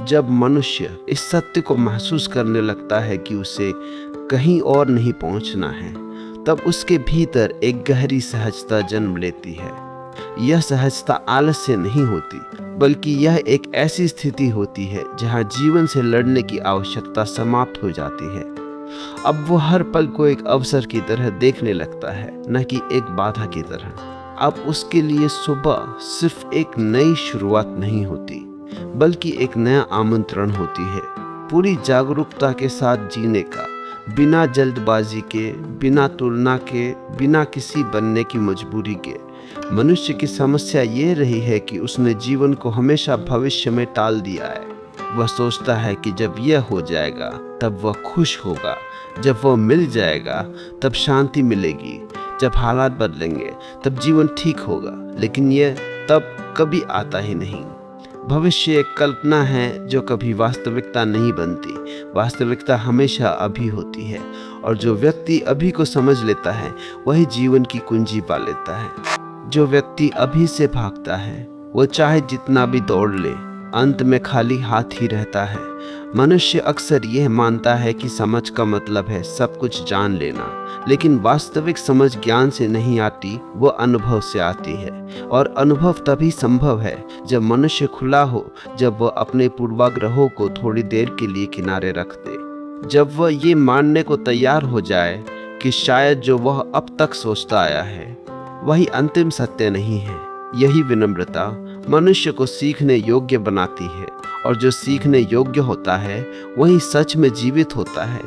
जब मनुष्य इस सत्य को महसूस करने लगता है कि उसे कहीं और नहीं पहुंचना है, तब उसके भीतर एक गहरी सहजता जन्म लेती है। यह सहजता आलस से नहीं होती, बल्कि यह एक ऐसी स्थिति होती है जहां जीवन से लड़ने की आवश्यकता समाप्त हो जाती है। अब वो हर पल को एक अवसर की तरह देखने लगता है, न कि एक बाधा की तरह। अब उसके लिए सुबह सिर्फ एक नई शुरुआत नहीं होती, बल्कि एक नया आमंत्रण होती है, पूरी जागरूकता के साथ जीने का, बिना जल्दबाजी के, बिना तुलना के, बिना किसी बनने की मजबूरी के। मनुष्य की समस्या ये रही है कि उसने जीवन को हमेशा भविष्य में टाल दिया है। वह सोचता है कि जब यह हो जाएगा तब वह खुश होगा, जब वह मिल जाएगा तब शांति मिलेगी, जब हालात बदलेंगे तब जीवन ठीक होगा। लेकिन यह तब कभी आता ही नहीं। भविष्य एक कल्पना है जो कभी वास्तविकता नहीं बनती। वास्तविकता हमेशा अभी होती है, और जो व्यक्ति अभी को समझ लेता है वही जीवन की कुंजी पा लेता है। जो व्यक्ति अभी से भागता है वो चाहे जितना भी दौड़ ले, अंत में खाली हाथ ही रहता है। मनुष्य अक्सर यह मानता है कि समझ का मतलब है सब कुछ जान लेना, लेकिन वास्तविक समझ ज्ञान से नहीं आती, वो अनुभव से आती है। और अनुभव तभी संभव है जब मनुष्य खुला हो, जब वह अपने पूर्वाग्रहों को थोड़ी देर के लिए किनारे रख दे, जब वह ये मानने को तैयार हो जाए कि शायद जो वह अब तक सोचता आया है वही अंतिम सत्य नहीं है। यही विनम्रता मनुष्य को सीखने योग्य बनाती है, और जो सीखने योग्य होता है वही सच में जीवित होता है।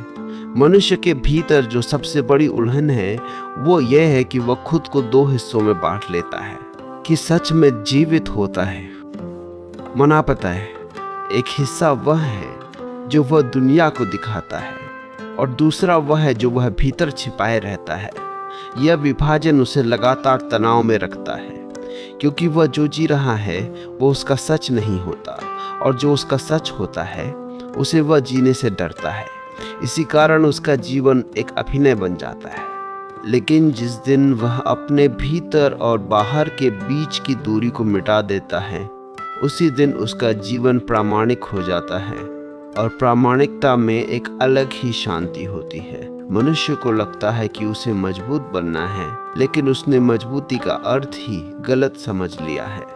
मनुष्य के भीतर जो सबसे बड़ी उलझन है वो यह है कि वह खुद को दो हिस्सों में बांट लेता है कि सच में जीवित होता है। मना पता है, एक हिस्सा वह है जो वह दुनिया को दिखाता है, और दूसरा वह है जो वह भीतर छिपाए रहता है। यह विभाजन उसे लगातार तनाव में रखता है, क्योंकि वह जो जी रहा है वो उसका सच नहीं होता, और जो उसका सच होता है उसे वह जीने से डरता है। इसी कारण उसका जीवन एक अभिनय बन जाता है। लेकिन जिस दिन वह अपने भीतर और बाहर के बीच की दूरी को मिटा देता है, उसी दिन उसका जीवन प्रामाणिक हो जाता है, और प्रामाणिकता में एक अलग ही शांति होती है। मनुष्य को लगता है कि उसे मजबूत बनना है, लेकिन उसने मजबूती का अर्थ ही गलत समझ लिया है।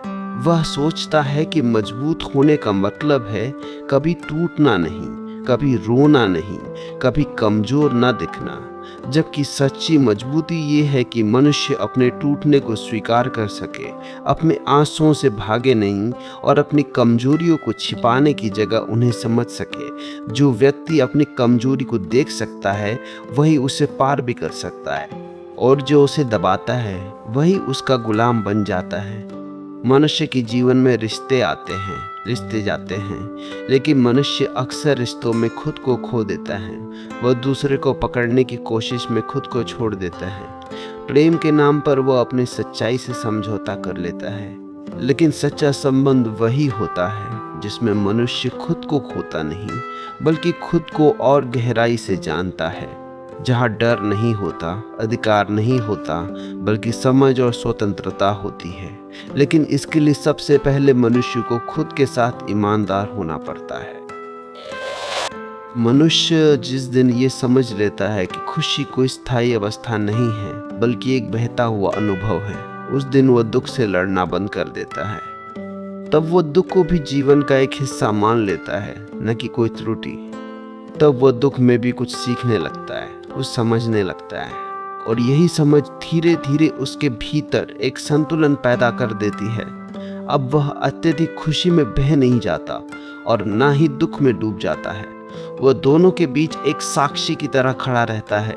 वह सोचता है कि मजबूत होने का मतलब है कभी टूटना नहीं, कभी रोना नहीं, कभी कमजोर ना दिखना, जबकि सच्ची मजबूती ये है कि मनुष्य अपने टूटने को स्वीकार कर सके, अपने आंसुओं से भागे नहीं, और अपनी कमजोरियों को छिपाने की जगह उन्हें समझ सके। जो व्यक्ति अपनी कमजोरी को देख सकता है वही उसे पार भी कर सकता है, और जो उसे दबाता है वही उसका गुलाम बन जाता है। मनुष्य के जीवन में रिश्ते आते हैं, रिश्ते जाते हैं, लेकिन मनुष्य अक्सर रिश्तों में खुद को खो देता है। वह दूसरे को पकड़ने की कोशिश में खुद को छोड़ देता है। प्रेम के नाम पर वह अपनी सच्चाई से समझौता कर लेता है, लेकिन सच्चा संबंध वही होता है जिसमें मनुष्य खुद को खोता नहीं, बल्कि खुद को और गहराई से जानता है, जहाँ डर नहीं होता, अधिकार नहीं होता, बल्कि समझ और स्वतंत्रता होती है। लेकिन इसके लिए सबसे पहले मनुष्य को खुद के साथ ईमानदार होना पड़ता है। मनुष्य जिस दिन ये समझ लेता है कि खुशी कोई स्थायी अवस्था नहीं है, बल्कि एक बहता हुआ अनुभव है, उस दिन वह दुख से लड़ना बंद कर देता है। तब वह दुख को भी जीवन का एक हिस्सा मान लेता है, न कि कोई त्रुटि। तब वह दुख में भी कुछ सीखने लगता है, कुछ समझने लगता है, और यही समझ धीरे धीरे उसके भीतर एक संतुलन पैदा कर देती है। अब वह अत्यधिक खुशी में बह नहीं जाता और ना ही दुख में डूब जाता है। वह दोनों के बीच एक साक्षी की तरह खड़ा रहता है।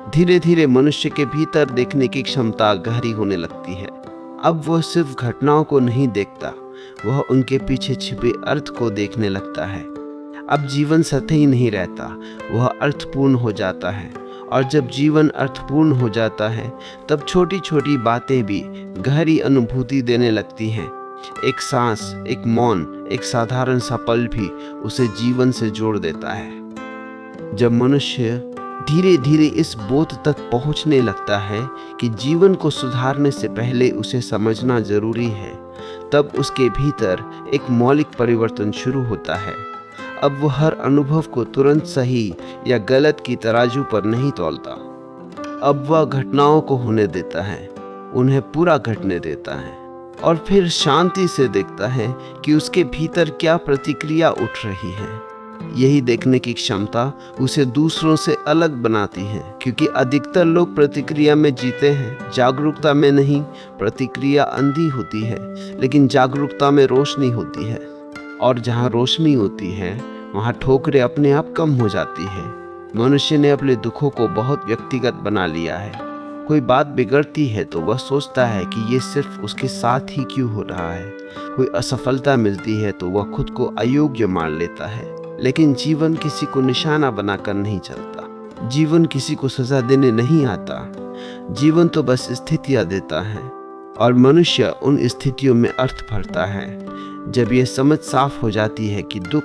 धीरे धीरे मनुष्य के भीतर देखने की क्षमता गहरी होने लगती है। अब वह सिर्फ घटनाओं को नहीं देखता, वह उनके पीछे छिपे अर्थ को देखने लगता है। अब जीवन सतही नहीं रहता, वह अर्थपूर्ण हो जाता है, और जब जीवन अर्थपूर्ण हो जाता है तब छोटी छोटी बातें भी गहरी अनुभूति देने लगती हैं। एक सांस, एक मौन, एक साधारण सा पल भी उसे जीवन से जोड़ देता है। जब मनुष्य धीरे धीरे इस बोध तक पहुंचने लगता है कि जीवन को सुधारने से पहले उसे समझना जरूरी है। तब उसके भीतर एक मौलिक परिवर्तन शुरू होता है। अब वो हर अनुभव को तुरंत सही या गलत की तराजू पर नहीं तौलता। अब वह घटनाओं को होने देता है, उन्हें पूरा घटने देता है और फिर शांति से देखता है कि उसके भीतर क्या प्रतिक्रिया उठ रही है। यही देखने की क्षमता उसे दूसरों से अलग बनाती है, क्योंकि अधिकतर लोग प्रतिक्रिया में जीते हैं, जागरूकता में नहीं। प्रतिक्रिया अंधी होती है, लेकिन जागरूकता में रोशनी होती है, और जहाँ रोशनी होती है वहाँ ठोकरें अपने आप कम हो जाती है। मनुष्य ने अपने दुखों को बहुत व्यक्तिगत बना लिया है। कोई बात बिगड़ती है तो वह सोचता है कि ये सिर्फ उसके साथ ही क्यों हो रहा है। कोई असफलता मिलती है तो वह खुद को अयोग्य मान लेता है। लेकिन जीवन किसी को निशाना बनाकर नहीं चलता। जीवन किसी को सजा देने नहीं आता। जीवन तो बस स्थितियां देता है, और मनुष्य उन स्थितियों में अर्थ भरता है। जब यह समझ साफ हो जाती है कि दुख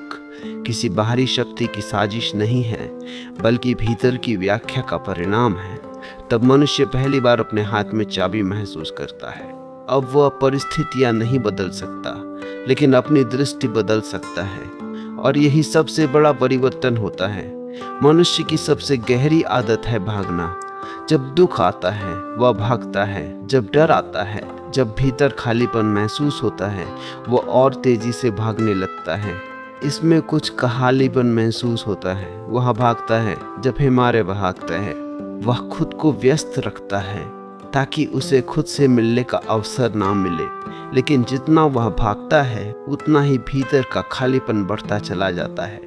किसी बाहरी शक्ति की साजिश नहीं है, बल्कि भीतर की व्याख्या का परिणाम है, तब मनुष्य पहली बार अपने हाथ में चाबी महसूस करता है। अब वह परिस्थितियां नहीं बदल सकता, लेकिन अपनी दृष्टि बदल सकता है, और यही सबसे बड़ा परिवर्तन होता है। मनुष्य की सबसे गहरी आदत है भागना। जब दुख आता है वह भागता है, जब डर आता है, जब भीतर खालीपन महसूस होता है, वह और तेजी से भागने लगता है। इसमें कुछ कहालीपन महसूस होता है, वह भागता है। जब हिमारे भागता है, वह खुद को व्यस्त रखता है ताकि उसे खुद से मिलने का अवसर ना मिले। लेकिन जितना वह भागता है उतना ही भीतर का खालीपन बढ़ता चला जाता है,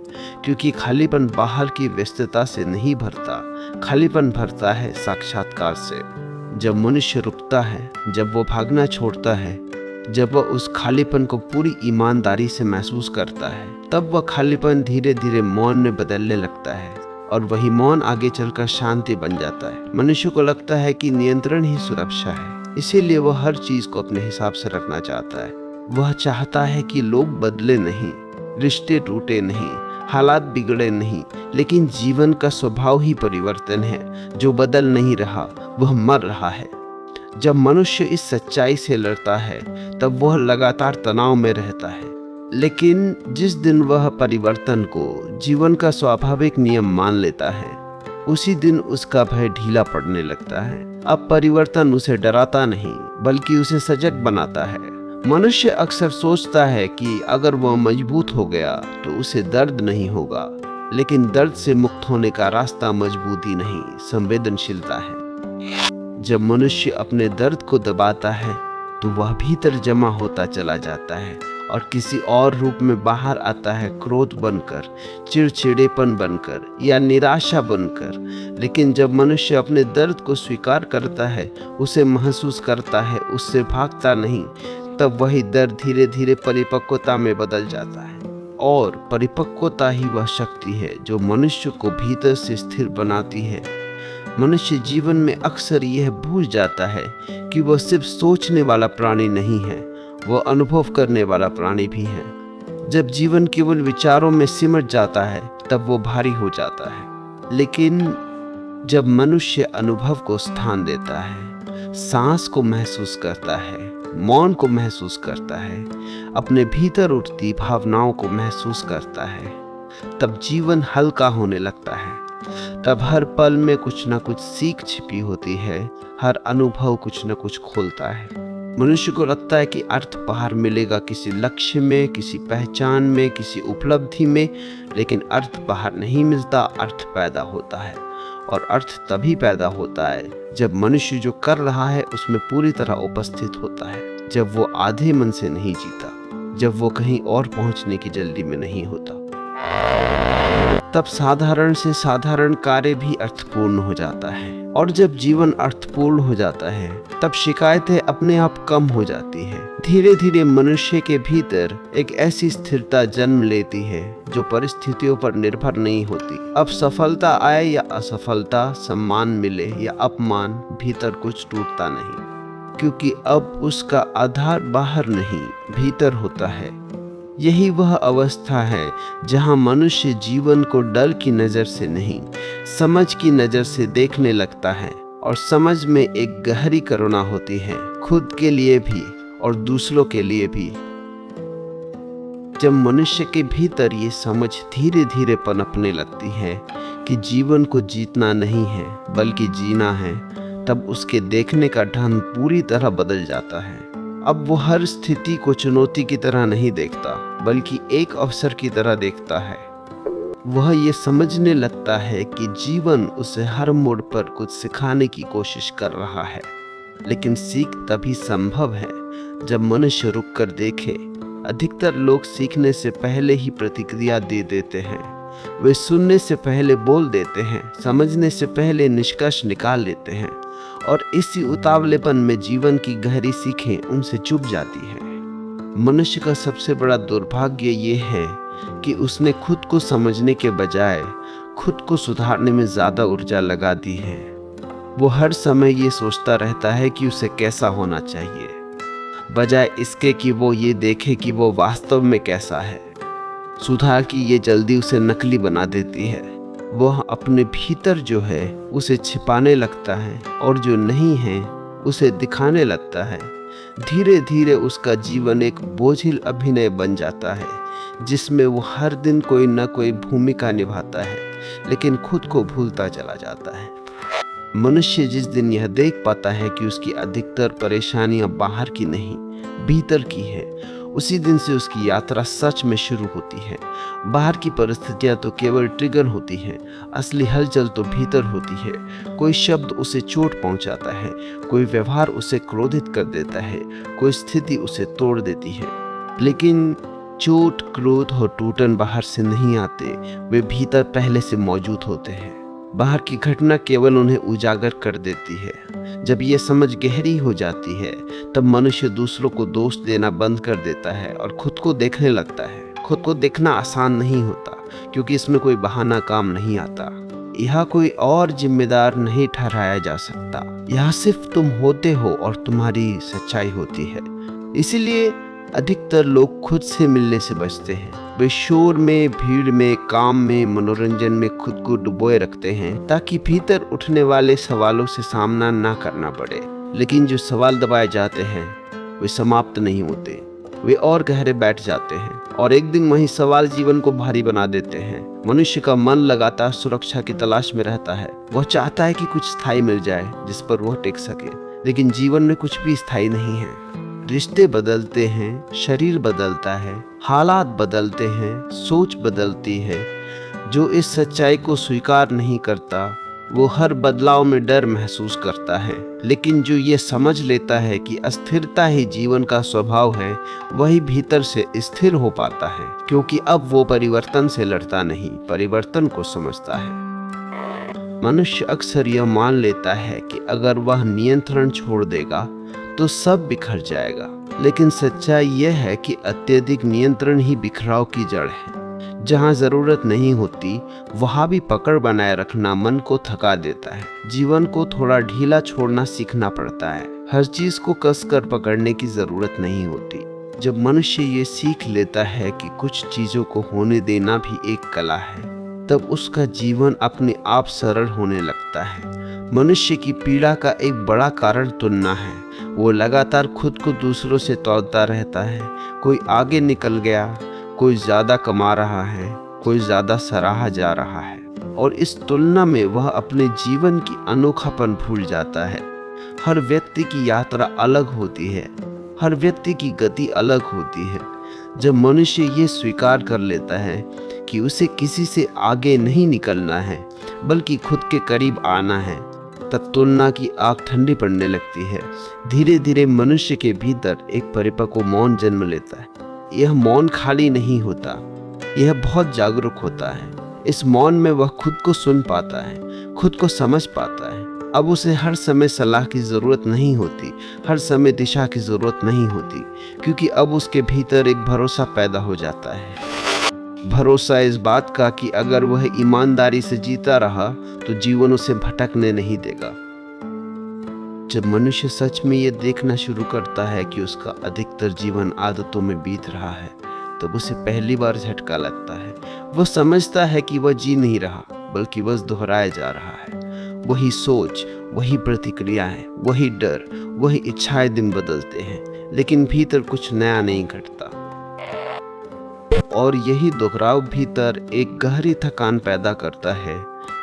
क्योंकि खालीपन बाहर की व्यस्तता से नहीं भरता, खालीपन भरता है साक्षात्कार से। जब मनुष्य रुकता है, जब वो भागना छोड़ता है, जब वह उस खालीपन को पूरी ईमानदारी से महसूस करता है, तब वह खालीपन धीरे धीरे मौन में बदलने लगता है, और वही मौन आगे चलकर शांति बन जाता है। मनुष्य को लगता है कि नियंत्रण ही सुरक्षा है, इसीलिए वह हर चीज को अपने हिसाब से रखना चाहता है। वह चाहता है कि लोग बदले नहीं, रिश्ते टूटे नहीं, हालात बिगड़े नहीं, लेकिन जीवन का स्वभाव ही परिवर्तन है। जो बदल नहीं रहा वह मर रहा है। जब मनुष्य इस सच्चाई से लड़ता है तब वह लगातार तनाव में रहता है। लेकिन जिस दिन वह परिवर्तन को जीवन का स्वाभाविक नियम मान लेता है, उसी दिन उसका भय ढीला पड़ने लगता है। अब परिवर्तन उसे डराता नहीं, बल्कि उसे सजग बनाता है। मनुष्य अक्सर सोचता है कि अगर वह मजबूत हो गया तो उसे दर्द नहीं होगा, लेकिन दर्द से मुक्त होने का रास्ता मजबूती नहीं, संवेदनशीलता है। जब मनुष्य अपने दर्द को दबाता है तो वह भीतर जमा होता चला जाता है और किसी और रूप में बाहर आता है, क्रोध बनकर, चिड़चिड़ेपन बनकर या निराशा बनकर। लेकिन जब मनुष्य अपने दर्द को स्वीकार करता है, उसे महसूस करता है, उससे भागता नहीं, तब वही दर्द धीरे धीरे परिपक्वता में बदल जाता है। और परिपक्वता ही वह शक्ति है जो मनुष्य को भीतर से स्थिर बनाती है। मनुष्य जीवन में अक्सर यह भूल जाता है कि वह सिर्फ सोचने वाला प्राणी नहीं है, वह अनुभव करने वाला प्राणी भी है। जब जीवन केवल विचारों में सिमट जाता है तब वो भारी हो जाता है। लेकिन जब मनुष्य अनुभव को स्थान देता है, सांस को महसूस करता है, मौन को महसूस करता है, अपने भीतर उठती भावनाओं को महसूस करता है, तब जीवन हल्का होने लगता है। तब हर पल में कुछ न कुछ सीख छिपी होती है, हर अनुभव कुछ न कुछ खोलता है। मनुष्य को लगता है कि अर्थ बाहर मिलेगा, किसी लक्ष्य में, किसी पहचान में, किसी उपलब्धि में, लेकिन अर्थ बाहर नहीं मिलता, अर्थ पैदा होता है। और अर्थ तभी पैदा होता है जब मनुष्य जो कर रहा है उसमें पूरी तरह उपस्थित होता है, जब वो आधे मन से नहीं जीता, जब वो कहीं और पहुंचने की जल्दी में नहीं होता। तब साधारण से साधारण कार्य भी अर्थपूर्ण हो जाता है। और जब जीवन अर्थपूर्ण हो जाता है तब शिकायतें अपने आप कम हो जाती है। धीरे धीरे मनुष्य के भीतर एक ऐसी स्थिरता जन्म लेती है जो परिस्थितियों पर निर्भर नहीं होती। अब सफलता आए या असफलता, सम्मान मिले या अपमान, भीतर कुछ टूटता नहीं, क्योंकि अब उसका आधार बाहर नहीं भीतर होता है। यही वह अवस्था है जहां मनुष्य जीवन को डर की नज़र से नहीं, समझ की नज़र से देखने लगता है, और समझ में एक गहरी करुणा होती है, खुद के लिए भी और दूसरों के लिए भी। जब मनुष्य के भीतर ये समझ धीरे धीरे पनपने लगती है कि जीवन को जीतना नहीं है बल्कि जीना है, तब उसके देखने का ढंग पूरी तरह बदल जाता है। अब वो हर स्थिति को चुनौती की तरह नहीं देखता बल्कि एक अवसर की तरह देखता है। वह ये समझने लगता है कि जीवन उसे हर मोड़ पर कुछ सिखाने की कोशिश कर रहा है, लेकिन सीख तभी संभव है जब मनुष्य रुक कर देखे। अधिकतर लोग सीखने से पहले ही प्रतिक्रिया दे देते हैं। वे सुनने से पहले बोल देते हैं, समझने से पहले निष्कर्ष निकाल लेते हैं, और इसी उतावलेपन में जीवन की गहरी सीखें उनसे चुप जाती है। मनुष्य का सबसे बड़ा दुर्भाग्य ये है कि उसने खुद को समझने के बजाय खुद को सुधारने में ज़्यादा ऊर्जा लगा दी है। वो हर समय ये सोचता रहता है कि उसे कैसा होना चाहिए, बजाय इसके कि वो ये देखे कि वो वास्तव में कैसा है। सुधार की ये जल्दी उसे नकली बना देती है। वह अपने भीतर जो है उसे छिपाने लगता है और जो नहीं है उसे दिखाने लगता है। धीरे धीरे उसका जीवन एक बोझिल अभिनय बन जाता है, जिसमें वो हर दिन कोई न कोई भूमिका निभाता है, लेकिन खुद को भूलता चला जाता है। मनुष्य जिस दिन यह देख पाता है कि उसकी अधिकतर परेशानियां बाहर की नहीं, भीतर की है, उसी दिन से उसकी यात्रा सच में शुरू होती है। बाहर की परिस्थितियां तो केवल ट्रिगर होती हैं, असली हलचल तो भीतर होती है। कोई शब्द उसे चोट पहुंचाता है, कोई व्यवहार उसे क्रोधित कर देता है, कोई स्थिति उसे तोड़ देती है। लेकिन चोट, क्रोध और टूटन बाहर से नहीं आते, वे भीतर पहले से मौजूद होते हैं। बाहर की घटना केवल उन्हें उजागर कर देती है। जब ये समझ गहरी हो जाती है, तब मनुष्य दूसरों को दोष देना बंद कर देता है और खुद को देखने लगता है। खुद को देखना आसान नहीं होता, क्योंकि इसमें कोई बहाना काम नहीं आता। यह कोई और जिम्मेदार नहीं ठहराया जा सकता। यह सिर्फ तुम होते हो और तुम्हारी सच्चाई होती है। इसीलिए अधिकतर लोग खुद से मिलने से बचते हैं। वे शोर में, भीड़ में, काम में, मनोरंजन में खुद को डुबोए रखते हैं, ताकि भीतर उठने वाले सवालों से सामना ना करना पड़े। लेकिन जो सवाल दबाए जाते हैं वे समाप्त नहीं होते, वे और गहरे बैठ जाते हैं, और एक दिन वही सवाल जीवन को भारी बना देते हैं। मनुष्य का मन लगातार सुरक्षा की तलाश में रहता है। वह चाहता है कि कुछ स्थायी मिल जाए जिस पर वह टिक सके, लेकिन जीवन में कुछ भी स्थायी नहीं है। रिश्ते बदलते हैं, शरीर बदलता है, हालात बदलते हैं, सोच बदलती है। जो इस सच्चाई को स्वीकार नहीं करता वो हर बदलाव में डर महसूस करता है, लेकिन जो ये समझ लेता है कि अस्थिरता ही जीवन का स्वभाव है, वही भीतर से स्थिर हो पाता है, क्योंकि अब वो परिवर्तन से लड़ता नहीं, परिवर्तन को समझता है। मनुष्य अक्सर यह मान लेता है कि अगर वह नियंत्रण छोड़ देगा तो सब बिखर जाएगा, लेकिन सच्चाई यह है कि अत्यधिक नियंत्रण ही बिखराव की जड़ है। जहाँ जरूरत नहीं होती वहाँ भी पकड़ बनाए रखना मन को थका देता है। जीवन को थोड़ा ढीला छोड़ना सीखना पड़ता है। हर चीज को कसकर पकड़ने की जरूरत नहीं होती। जब मनुष्य ये सीख लेता है कि कुछ चीजों को होने देना भी एक कला है, तब उसका जीवन अपने आप सरल होने लगता है। मनुष्य की पीड़ा का एक बड़ा कारण तुलना है। वो लगातार खुद को दूसरों से तौलता रहता है। कोई आगे निकल गया, कोई ज्यादा कमा रहा है, कोई ज्यादा सराहा जा रहा है, और इस तुलना में वह अपने जीवन की अनोखापन भूल जाता है। हर व्यक्ति की यात्रा अलग होती है, हर व्यक्ति की गति अलग होती है। जब मनुष्य ये स्वीकार कर लेता है कि उसे किसी से आगे नहीं निकलना है बल्कि खुद के करीब आना है, तब तुलना की आग ठंडी पड़ने लगती है। धीरे धीरे मनुष्य के भीतर एक परिपक्व मौन जन्म लेता है। यह मौन खाली नहीं होता, यह बहुत जागरूक होता है। इस मौन में वह खुद को सुन पाता है, खुद को समझ पाता है। अब उसे हर समय सलाह की ज़रूरत नहीं होती, हर समय दिशा की ज़रूरत नहीं होती, क्योंकि अब उसके भीतर एक भरोसा पैदा हो जाता है। भरोसा इस बात का कि अगर वह ईमानदारी से जीता रहा तो जीवन उसे भटकने नहीं देगा। जब मनुष्य सच में ये देखना शुरू करता है कि उसका अधिकतर जीवन आदतों में बीत रहा है, तब उसे पहली बार झटका लगता है। वो समझता है कि वह जी नहीं रहा, बल्कि बस दोहराया जा रहा है। वही सोच, वही प्रतिक्रियाएं, वही डर, वही इच्छाएं दिन बदलते हैं, लेकिन भीतर कुछ नया नहीं घटता। और यही दोहराव भीतर एक गहरी थकान पैदा करता है,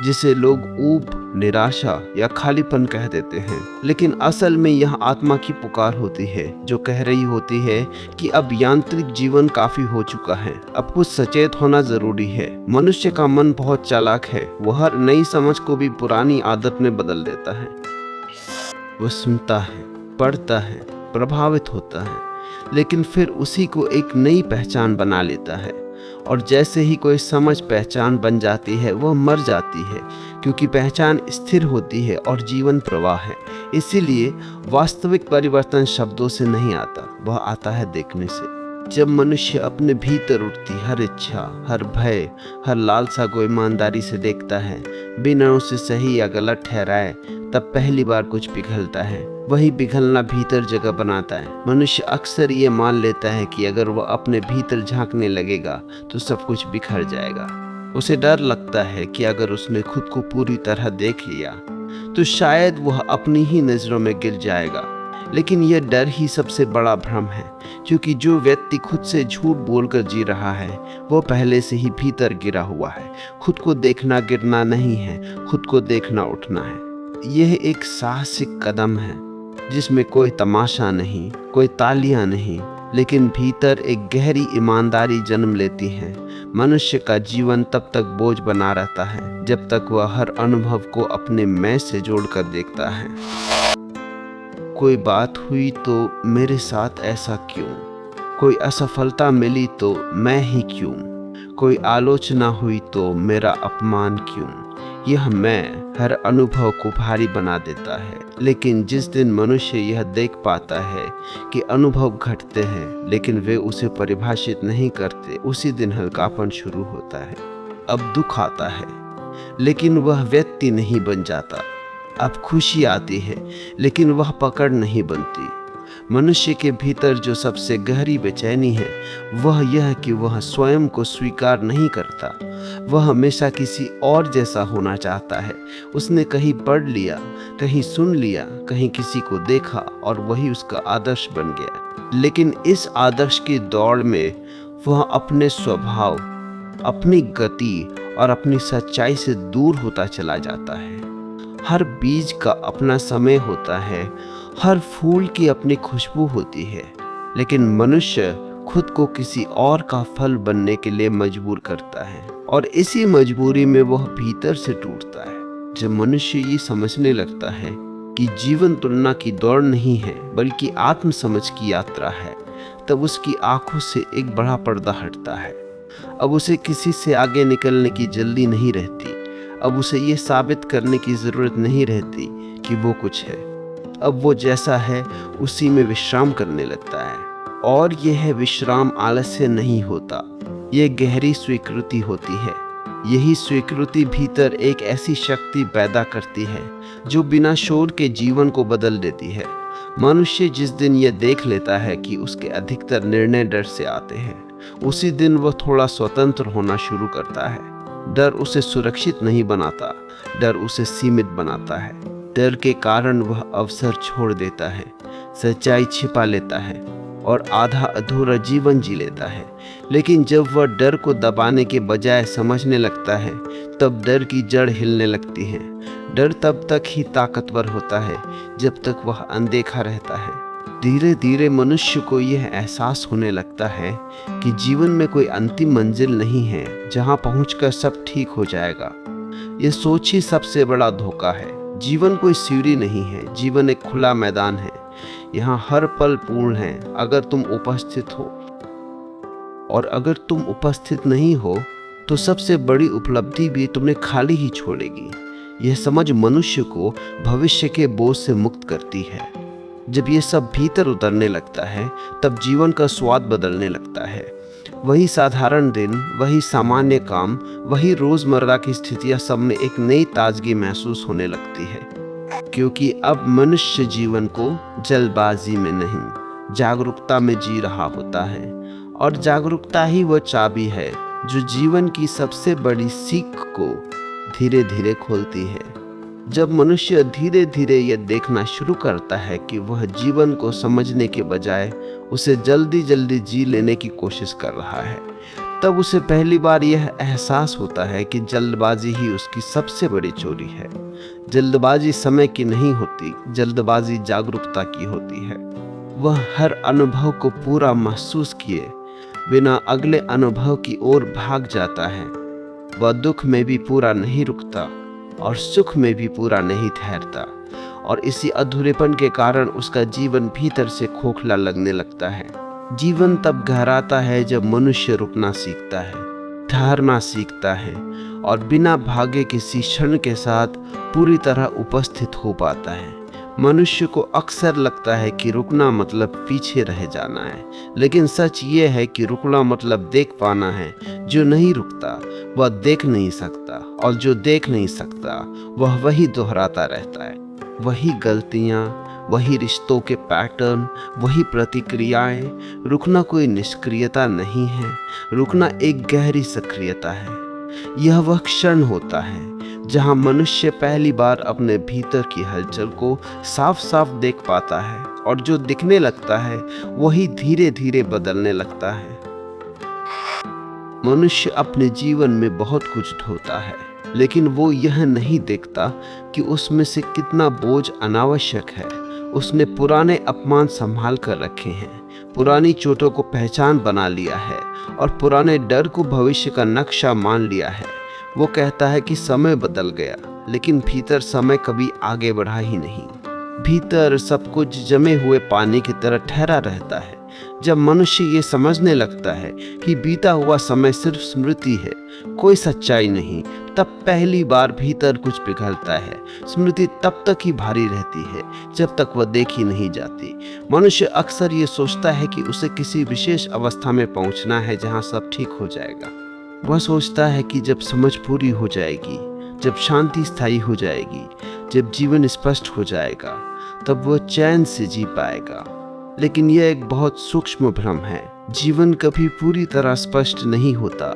जिसे लोग ऊब, निराशा या खालीपन कह देते हैं। लेकिन असल में यह आत्मा की पुकार होती है, जो कह रही होती है कि अब यांत्रिक जीवन काफी हो चुका है, अब कुछ सचेत होना जरूरी है। मनुष्य का मन बहुत चालाक है, वह हर नई समझ को भी पुरानी आदत में बदल देता है। वह सुनता है, पढ़ता है, प्रभावित होता है, लेकिन फिर उसी को एक नई पहचान बना लेता है। और जैसे ही कोई समझ पहचान बन जाती है, वह मर जाती है, क्योंकि पहचान स्थिर होती है और जीवन प्रवाह है। इसीलिए वास्तविक परिवर्तन शब्दों से नहीं आता, वह आता है देखने से। जब मनुष्य अपने भीतर उठती हर इच्छा, हर भय, हर लालसा को ईमानदारी से देखता है, बिना उसे सही या गलत ठहराए, तब पहली बार कुछ पिघलता है। वही पिघलना भीतर जगह बनाता है। मनुष्य अक्सर ये मान लेता है कि अगर वह अपने भीतर झांकने लगेगा तो सब कुछ बिखर जाएगा। उसे डर लगता है कि अगर उसने खुद को पूरी तरह देख लिया तो शायद वह अपनी ही नजरों में गिर जाएगा। लेकिन यह डर ही सबसे बड़ा भ्रम है, क्योंकि जो व्यक्ति खुद से झूठ बोलकर जी रहा है, वो पहले से ही भीतर गिरा हुआ है। खुद को देखना गिरना नहीं है, खुद को देखना उठना है। यह एक साहसिक कदम है, जिसमें कोई तमाशा नहीं, कोई तालियां नहीं, लेकिन भीतर एक गहरी ईमानदारी जन्म लेती है। मनुष्य का जीवन तब तक बोझ बना रहता है, जब तक वह हर अनुभव को अपने मैं से जोड़कर देखता है। कोई बात हुई तो मेरे साथ ऐसा क्यों? कोई असफलता मिली तो मैं ही क्यों? कोई आलोचना हुई तो मेरा अपमान क्यों? यह मैं हर अनुभव को भारी बना देता है। लेकिन जिस दिन मनुष्य यह देख पाता है कि अनुभव घटते हैं, लेकिन वे उसे परिभाषित नहीं करते, उसी दिन हल्कापन शुरू होता है। अब दुख आता है, लेकिन वह व्यक्ति नहीं बन जाता। अब खुशी आती है, लेकिन वह पकड़ नहीं बनती। मनुष्य के भीतर जो सबसे गहरी बेचैनी है, वह यह कि वह स्वयं को स्वीकार नहीं करता। वह हमेशा किसी और जैसा होना चाहता है। उसने कहीं पढ़ लिया, कहीं सुन लिया, कहीं किसी को देखा, और वही उसका आदर्श बन गया। लेकिन इस आदर्श की दौड़ में वह अपने स्वभाव, अपनी गति और अपनी सच्चाई से दूर होता चला जाता है। हर बीज का अपना समय होता है, हर फूल की अपनी खुशबू होती है, लेकिन मनुष्य खुद को किसी और का फल बनने के लिए मजबूर करता है, और इसी मजबूरी में वह भीतर से टूटता है। जब मनुष्य ये समझने लगता है कि जीवन तुलना की दौड़ नहीं है, बल्कि आत्म समझ की यात्रा है, तब उसकी आंखों से एक बड़ा पर्दा हटता है। अब उसे किसी से आगे निकलने की जल्दी नहीं रहती। अब उसे ये साबित करने की जरूरत नहीं रहती कि वो कुछ है। अब वो जैसा है उसी में विश्राम करने लगता है, और यह विश्राम आलस्य नहीं होता, यह गहरी स्वीकृति होती है। यही स्वीकृति भीतर एक ऐसी शक्ति पैदा करती है जो बिना शोर के जीवन को बदल देती है। मनुष्य जिस दिन यह देख लेता है कि उसके अधिकतर निर्णय डर से आते हैं, उसी दिन वह थोड़ा स्वतंत्र होना शुरू करता है। डर उसे सुरक्षित नहीं बनाता, डर उसे सीमित बनाता है। डर के कारण वह अवसर छोड़ देता है, सच्चाई छिपा लेता है और आधा अधूरा जीवन जी लेता है। लेकिन जब वह डर को दबाने के बजाय समझने लगता है, तब डर की जड़ हिलने लगती है। डर तब तक ही ताकतवर होता है जब तक वह अनदेखा रहता है। धीरे धीरे मनुष्य को यह एहसास होने लगता है कि जीवन में कोई अंतिम मंजिल नहीं है जहां पहुंचकर सब ठीक हो जाएगा। यह सोच ही सबसे बड़ा धोखा है। जीवन कोई सीढ़ी नहीं है, जीवन एक खुला मैदान है। यहाँ हर पल पूर्ण है अगर तुम उपस्थित हो, और अगर तुम उपस्थित नहीं हो तो सबसे बड़ी उपलब्धि भी तुम्हें खाली ही छोड़ेगी। यह समझ मनुष्य को भविष्य के बोझ से मुक्त करती है। जब ये सब भीतर उतरने लगता है, तब जीवन का स्वाद बदलने लगता है। वही साधारण दिन, वही सामान्य काम, वही रोजमर्रा की स्थितियां, सब में एक नई ताजगी महसूस होने लगती है। क्योंकि अब मनुष्य जीवन को जल्दबाजी में नहीं, जागरूकता में जी रहा होता है, और जागरूकता ही वो चाबी है जो जीवन की सबसे बड़ी सीख को धीरे धीरे खोलती है। जब मनुष्य धीरे धीरे यह देखना शुरू करता है कि वह जीवन को समझने के बजाय उसे जल्दी जल्दी जी लेने की कोशिश कर रहा है, तब उसे पहली बार यह एहसास होता है कि जल्दबाजी ही उसकी सबसे बड़ी चोरी है। जल्दबाजी समय की नहीं होती, जल्दबाजी जागरूकता की होती है। वह हर अनुभव को पूरा महसूस किए बिना अगले अनुभव की ओर भाग जाता है। वह दुख में भी पूरा नहीं रुकता और सुख में भी पूरा नहीं ठहरता, और इसी अधूरेपन के कारण उसका जीवन भीतर से खोखला लगने लगता है। जीवन तब गहराता है जब मनुष्य रुकना सीखता है, ठहरना सीखता है और बिना भागे किसी क्षण के साथ पूरी तरह उपस्थित हो पाता है। मनुष्य को अक्सर लगता है कि रुकना मतलब पीछे रह जाना है, लेकिन सच ये है कि रुकना मतलब देख पाना है। जो नहीं रुकता वह देख नहीं सकता, और जो देख नहीं सकता वह वही दोहराता रहता है। वही गलतियाँ, वही रिश्तों के पैटर्न, वही प्रतिक्रियाएं। रुकना कोई निष्क्रियता नहीं है, रुकना एक गहरी सक्रियता है। यह वह क्षण होता है जहां मनुष्य पहली बार अपने भीतर की हलचल को साफ साफ देख पाता है, और जो दिखने लगता है वही धीरे धीरे बदलने लगता है। मनुष्य अपने जीवन में बहुत कुछ ढोता है, लेकिन वो यह नहीं देखता कि उसमें से कितना बोझ अनावश्यक है। उसने पुराने अपमान संभाल कर रखे हैं, पुरानी चोटों को पहचान बना लिया है और पुराने डर को भविष्य का नक्शा मान लिया है। वो कहता है कि समय बदल गया, लेकिन भीतर समय कभी आगे बढ़ा ही नहीं। भीतर सब कुछ जमे हुए पानी की तरह ठहरा रहता है। जब मनुष्य ये समझने लगता है कि बीता हुआ समय सिर्फ स्मृति है, कोई सच्चाई नहीं, तब पहली बार भीतर कुछ पिघलता है। स्मृति तब तक ही भारी रहती है जब तक वह देखी नहीं जाती। मनुष्य अक्सर ये सोचता है कि उसे किसी विशेष अवस्था में पहुंचना है जहां सब ठीक हो जाएगा। वह सोचता है कि जब समझ पूरी हो जाएगी, जब शांति स्थायी हो जाएगी, जब जीवन स्पष्ट हो जाएगा, तब वह चैन से जी पाएगा। लेकिन यह एक बहुत सूक्ष्म भ्रम है। जीवन कभी पूरी तरह स्पष्ट नहीं होता,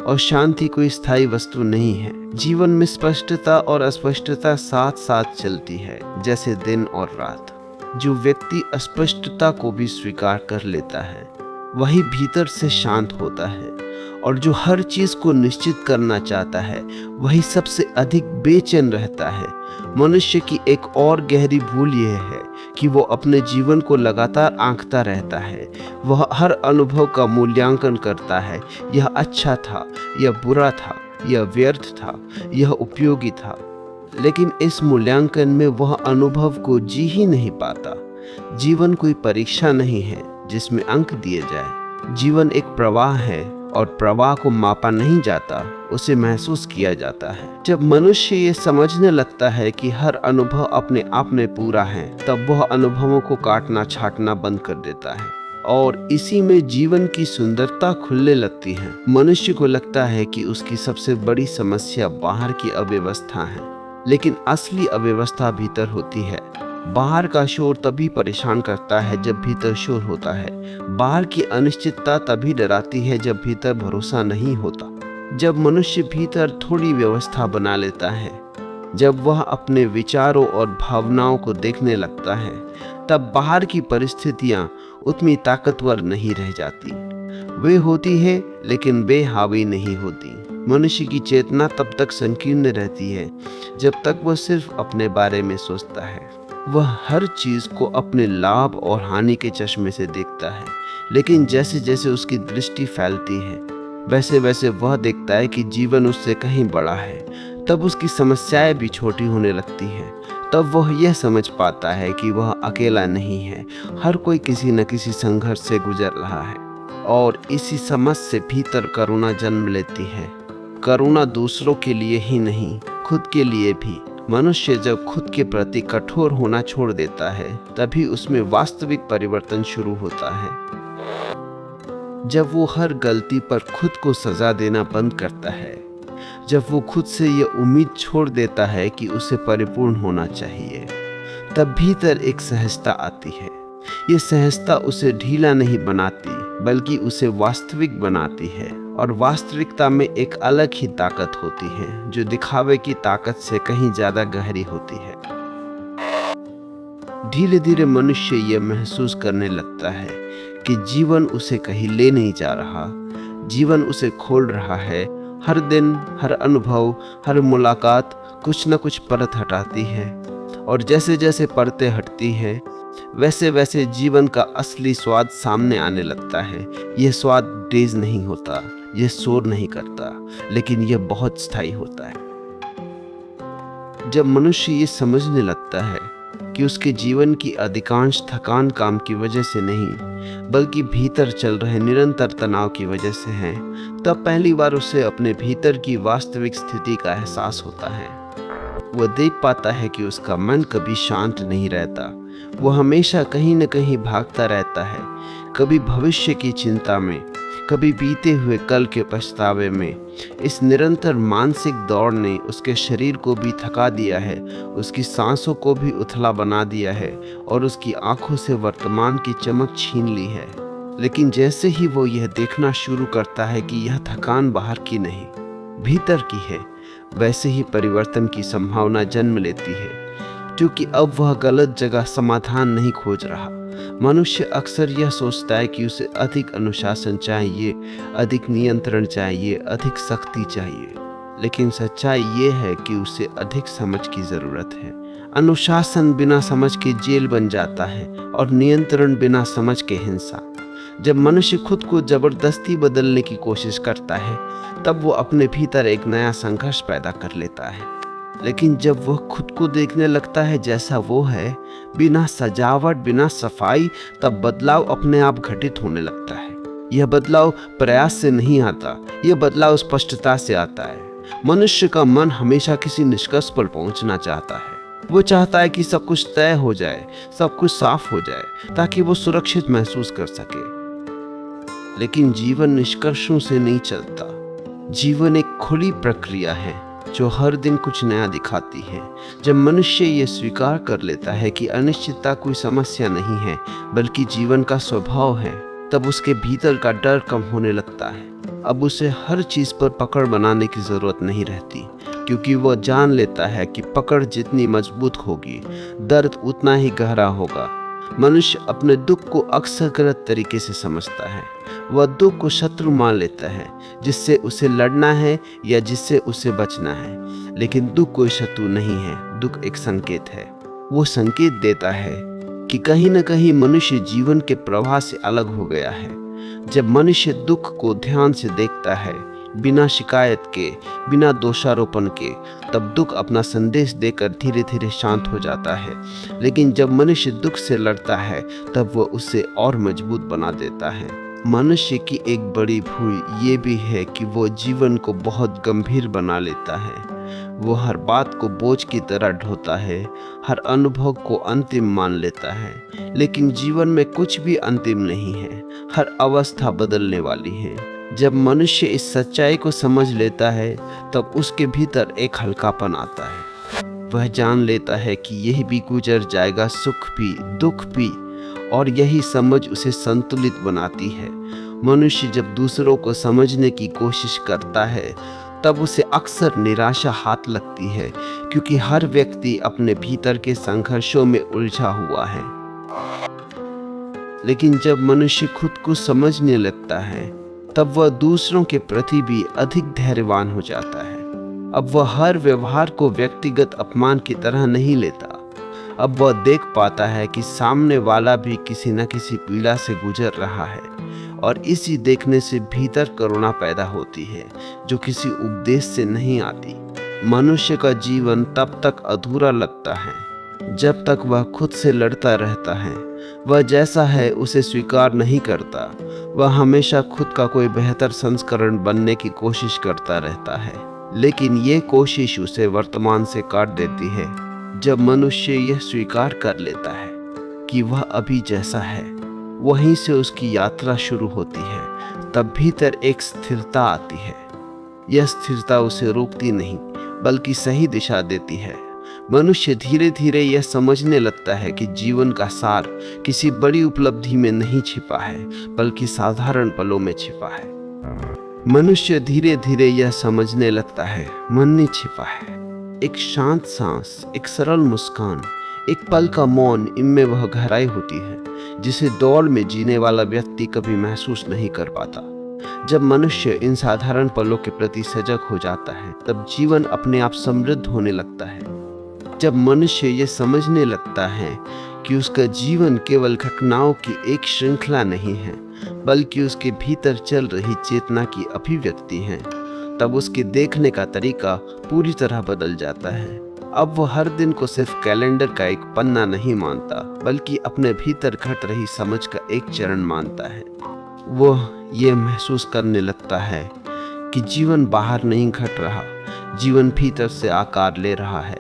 और शांति कोई स्थायी वस्तु नहीं है। जीवन में स्पष्टता और अस्पष्टता साथ साथ चलती है, जैसे दिन और रात। जो व्यक्ति अस्पष्टता को भी स्वीकार कर लेता है वही भीतर से शांत होता है, और जो हर चीज को निश्चित करना चाहता है वही सबसे अधिक बेचैन रहता है। मनुष्य की एक और गहरी भूल यह है कि वो अपने जीवन को लगातार आंकता रहता है। वह हर अनुभव का मूल्यांकन करता है, यह अच्छा था, यह बुरा था, यह व्यर्थ था, यह उपयोगी था। लेकिन इस मूल्यांकन में वह अनुभव को जी ही नहीं पाता। जीवन कोई परीक्षा नहीं है जिसमें अंक दिए जाए। जीवन एक प्रवाह है, और प्रवाह को मापा नहीं जाता, उसे महसूस किया जाता है। जब मनुष्य ये समझने लगता है कि हर अनुभव अपने आप में पूरा है, तब वह अनुभवों को काटना छाटना बंद कर देता है, और इसी में जीवन की सुंदरता खुलने लगती है। मनुष्य को लगता है कि उसकी सबसे बड़ी समस्या बाहर की अव्यवस्था है, लेकिन असली अव्यवस्था भीतर होती है। बाहर का शोर तभी परेशान करता है जब भीतर शोर होता है। बाहर की अनिश्चितता तभी डराती है जब भीतर भरोसा नहीं होता। जब मनुष्य भीतर थोड़ी व्यवस्था बना लेता है, जब वह अपने विचारों और भावनाओं को देखने लगता है, तब बाहर की परिस्थितियां उतनी ताकतवर नहीं रह जाती। वे होती है लेकिन वे हावी नहीं होती। मनुष्य की चेतना तब तक संकीर्ण रहती है जब तक वह सिर्फ अपने बारे में सोचता है। वह हर चीज को अपने लाभ और हानि के चश्मे से देखता है, लेकिन जैसे जैसे उसकी दृष्टि फैलती है वैसे वैसे वह देखता है कि जीवन उससे कहीं बड़ा है। तब उसकी समस्याएं भी छोटी होने लगती हैं। तब वह यह समझ पाता है कि वह अकेला नहीं है, हर कोई किसी न किसी संघर्ष से गुजर रहा है। और इसी समझ से भीतर करुणा जन्म लेती है। करुणा दूसरों के लिए ही नहीं, खुद के लिए भी। मनुष्य जब खुद के प्रति कठोर होना छोड़ देता है, तभी उसमें वास्तविक परिवर्तन शुरू होता है। जब वो हर गलती पर खुद को सजा देना बंद करता है, जब वो खुद से ये उम्मीद छोड़ देता है कि उसे परिपूर्ण होना चाहिए, तब भीतर एक सहजता आती है। ये सहजता उसे ढीला नहीं बनाती, बल्कि उसे वास्तविक बनाती है। और वास्तविकता में एक अलग ही ताकत होती है जो दिखावे की ताकत से कहीं ज्यादा गहरी होती है। धीरे धीरे मनुष्य यह महसूस करने लगता है कि जीवन उसे कहीं ले नहीं जा रहा, जीवन उसे खोल रहा है। हर दिन, हर अनुभव, हर मुलाकात कुछ न कुछ परत हटाती है, और जैसे जैसे परतें हटती हैं वैसे वैसे जीवन का असली स्वाद सामने आने लगता है। यह स्वाद तेज नहीं होता, यह शोर नहीं करता, लेकिन यह बहुत स्थायी होता है। जब मनुष्य ये समझने लगता है कि उसके जीवन की अधिकांश थकान काम की वजह से नहीं, बल्कि भीतर चल रहे निरंतर तनाव की वजह से है, तब पहली बार उसे अपने भीतर की वास्तविक स्थिति का एहसास होता है। वह देख पाता है कि उसका मन कभी शांत नहीं रहता, वह हमेशा कहीं न कहीं भागता रहता है, कभी भविष्य की चिंता में, कभी बीते हुए कल के पछतावे में। इस निरंतर मानसिक दौड़ ने उसके शरीर को भी थका दिया है, उसकी सांसों को भी उथला बना दिया है, और उसकी आंखों से वर्तमान की चमक छीन ली है। लेकिन जैसे ही वो यह देखना शुरू करता है कि यह थकान बाहर की नहीं, भीतर की है, वैसे ही परिवर्तन की संभावना जन्म लेती है, क्योंकि अब वह गलत जगह समाधान नहीं खोज रहा। मनुष्य अक्सर यह सोचता है कि उसे अधिक अनुशासन चाहिए, अधिक नियंत्रण चाहिए, अधिक सख्ती चाहिए, लेकिन सच्चाई ये है कि उसे अधिक समझ की जरूरत है। अनुशासन बिना समझ के जेल बन जाता है, और नियंत्रण बिना समझ के हिंसा। जब मनुष्य खुद को जबरदस्ती बदलने की कोशिश करता है, तब वो अपने भीतर एक नया संघर्ष पैदा कर लेता है। लेकिन जब वह खुद को देखने लगता है जैसा वो है, बिना सजावट, बिना सफाई, तब बदलाव अपने आप घटित होने लगता है। यह बदलाव प्रयास से नहीं आता, यह बदलाव स्पष्टता से आता है। मनुष्य का मन हमेशा किसी निष्कर्ष पर पहुंचना चाहता है। वो चाहता है कि सब कुछ तय हो जाए, सब कुछ साफ हो जाए, ताकि वो सुरक्षित महसूस कर सके। लेकिन जीवन निष्कर्षों से नहीं चलता। जीवन एक खुली प्रक्रिया है जो हर दिन कुछ नया दिखाती है। जब मनुष्य ये स्वीकार कर लेता है कि अनिश्चितता कोई समस्या नहीं है, बल्कि जीवन का स्वभाव है, तब उसके भीतर का डर कम होने लगता है। अब उसे हर चीज पर पकड़ बनाने की जरूरत नहीं रहती, क्योंकि वह जान लेता है कि पकड़ जितनी मजबूत होगी, दर्द उतना ही गहरा होगा। मनुष्य अपने दुख को अक्सर गलत तरीके से समझता है। वह दुख को शत्रु मान लेता है, जिससे उसे लड़ना है या जिससे उसे बचना है। लेकिन दुख कोई शत्रु नहीं है, दुख एक संकेत है। वो संकेत देता है कि कहीं न कहीं मनुष्य जीवन के प्रवाह से अलग हो गया है। जब मनुष्य दुख को ध्यान से देखता है, बिना शिकायत के, बिना दोषारोपण के, तब दुख अपना संदेश देकर धीरे धीरे शांत हो जाता है। लेकिन जब मनुष्य दुख से लड़ता है, तब वह उसे और मजबूत बना देता है। मनुष्य की एक बड़ी भूल ये भी है कि वो जीवन को बहुत गंभीर बना लेता है। वो हर बात को बोझ की तरह ढोता है, हर अनुभव को अंतिम मान लेता है। लेकिन जीवन में कुछ भी अंतिम नहीं है, हर अवस्था बदलने वाली है। जब मनुष्य इस सच्चाई को समझ लेता है, तब उसके भीतर एक हल्कापन आता है। वह जान लेता है कि यह भी गुजर जाएगा, सुख भी, दुख भी, और यही समझ उसे संतुलित बनाती है। मनुष्य जब दूसरों को समझने की कोशिश करता है, तब उसे अक्सर निराशा हाथ लगती है, क्योंकि हर व्यक्ति अपने भीतर के संघर्षों में उलझा हुआ है। लेकिन जब मनुष्य खुद को समझने लगता है, तब वह दूसरों के प्रति भी अधिक धैर्यवान हो जाता है। अब वह हर व्यवहार को व्यक्तिगत अपमान की तरह नहीं लेता। अब वह देख पाता है कि सामने वाला भी किसी न किसी पीड़ा से गुजर रहा है, और इसी देखने से भीतर करुणा पैदा होती है, जो किसी उपदेश से नहीं आती। मनुष्य का जीवन तब तक अधूरा लगता है जब तक वह खुद से लड़ता रहता है। वह जैसा है उसे स्वीकार नहीं करता। वह हमेशा खुद का कोई बेहतर संस्करण बनने की कोशिश करता रहता है, लेकिन ये कोशिश उसे वर्तमान से काट देती है। जब मनुष्य यह स्वीकार कर लेता है कि वह अभी जैसा है, वहीं से उसकी यात्रा शुरू होती है। तब भीतर एक स्थिरता आती है। यह स्थिरता उसे रोकती नहीं, बल्कि सही दिशा देती है। मनुष्य धीरे धीरे यह समझने लगता है कि जीवन का सार किसी बड़ी उपलब्धि में नहीं छिपा है, बल्कि साधारण पलों में छिपा है। मनुष्य धीरे धीरे यह समझने लगता है, मन में छिपा है एक शांत सांस, एक सरल मुस्कान, एक पल का मौन। इनमें वह गहराई होती है जिसे दौड़ में जीने वाला व्यक्ति कभी महसूस नहीं कर पाता। जब मनुष्य इन साधारण पलों के प्रति सजग हो जाता है, तब जीवन अपने आप समृद्ध होने लगता है। जब मनुष्य ये समझने लगता है कि उसका जीवन केवल घटनाओं की एक श्रृंखला नहीं है, बल्कि उसके भीतर चल रही चेतना की अभिव्यक्ति है, तब उसके देखने का तरीका पूरी तरह बदल जाता है। अब वह हर दिन को सिर्फ कैलेंडर का एक पन्ना नहीं मानता, बल्कि अपने भीतर घट रही समझ का एक चरण मानता है। वह ये महसूस करने लगता है कि जीवन बाहर नहीं घट रहा, जीवन भीतर से आकार ले रहा है।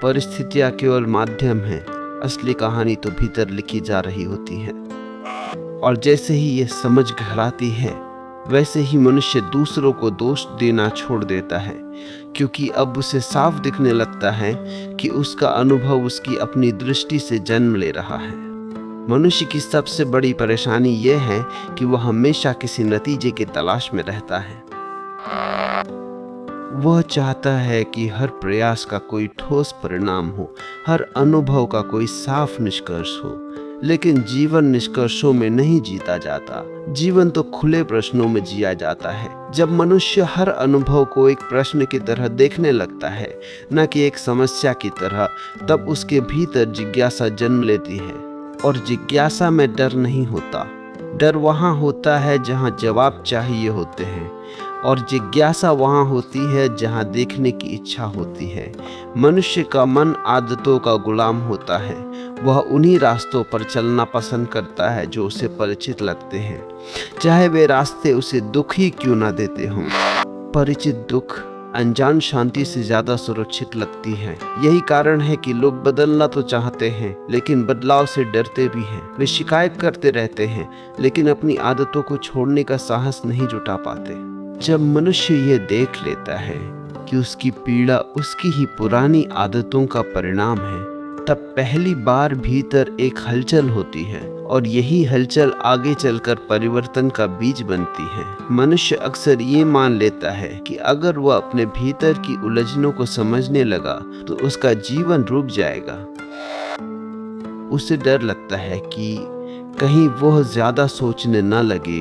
परिस्थितियाँ केवल माध्यम हैं, असली कहानी तो भीतर लिखी जा रही होती है। और जैसे ही ये समझ गहराती है, वैसे ही मनुष्य दूसरों को दोष देना छोड़ देता है, क्योंकि अब उसे साफ दिखने लगता है कि उसका अनुभव उसकी अपनी दृष्टि से जन्म ले रहा है। मनुष्य की सबसे बड़ी परेशानी यह है कि वह हमेशा किसी नतीजे की तलाश में रहता है। वह चाहता है कि हर प्रयास का कोई ठोस परिणाम हो, हर अनुभव का कोई साफ निष्कर्ष हो, लेकिन जीवन निष्कर्षों में नहीं जीता जाता। जीवन तो खुले प्रश्नों में जिया जाता है। जब मनुष्य हर अनुभव को एक प्रश्न की तरह देखने लगता है, न कि एक समस्या की तरह, तब उसके भीतर जिज्ञासा जन्म लेती है। और जिज्ञासा में डर नहीं होता। डर वहाँ होता है जहाँ जवाब चाहिए होते हैं, और जिज्ञासा वहाँ होती है जहाँ देखने की इच्छा होती है। मनुष्य का मन आदतों का गुलाम होता है। वह उन्हीं रास्तों पर चलना पसंद करता है जो उसे परिचित लगते हैं, चाहे वे रास्ते उसे दुख ही क्यों ना देते हों। परिचित दुख अनजान शांति से ज्यादा सुरक्षित लगती है। यही कारण है कि लोग बदलना तो चाहते हैं, लेकिन बदलाव से डरते भी हैं। वे शिकायत करते रहते हैं, लेकिन अपनी आदतों को छोड़ने का साहस नहीं जुटा पाते। जब मनुष्य ये देख लेता है कि उसकी पीड़ा उसकी ही पुरानी आदतों का परिणाम है, तब पहली बार भीतर एक हलचल होती है, और यही हलचल आगे चलकर परिवर्तन का बीज बनती है। मनुष्य अक्सर ये मान लेता है कि अगर वह अपने भीतर की उलझनों को समझने लगा तो उसका जीवन रुक जाएगा। उसे डर लगता है कि कहीं वह ज्यादा सोचने न लगे,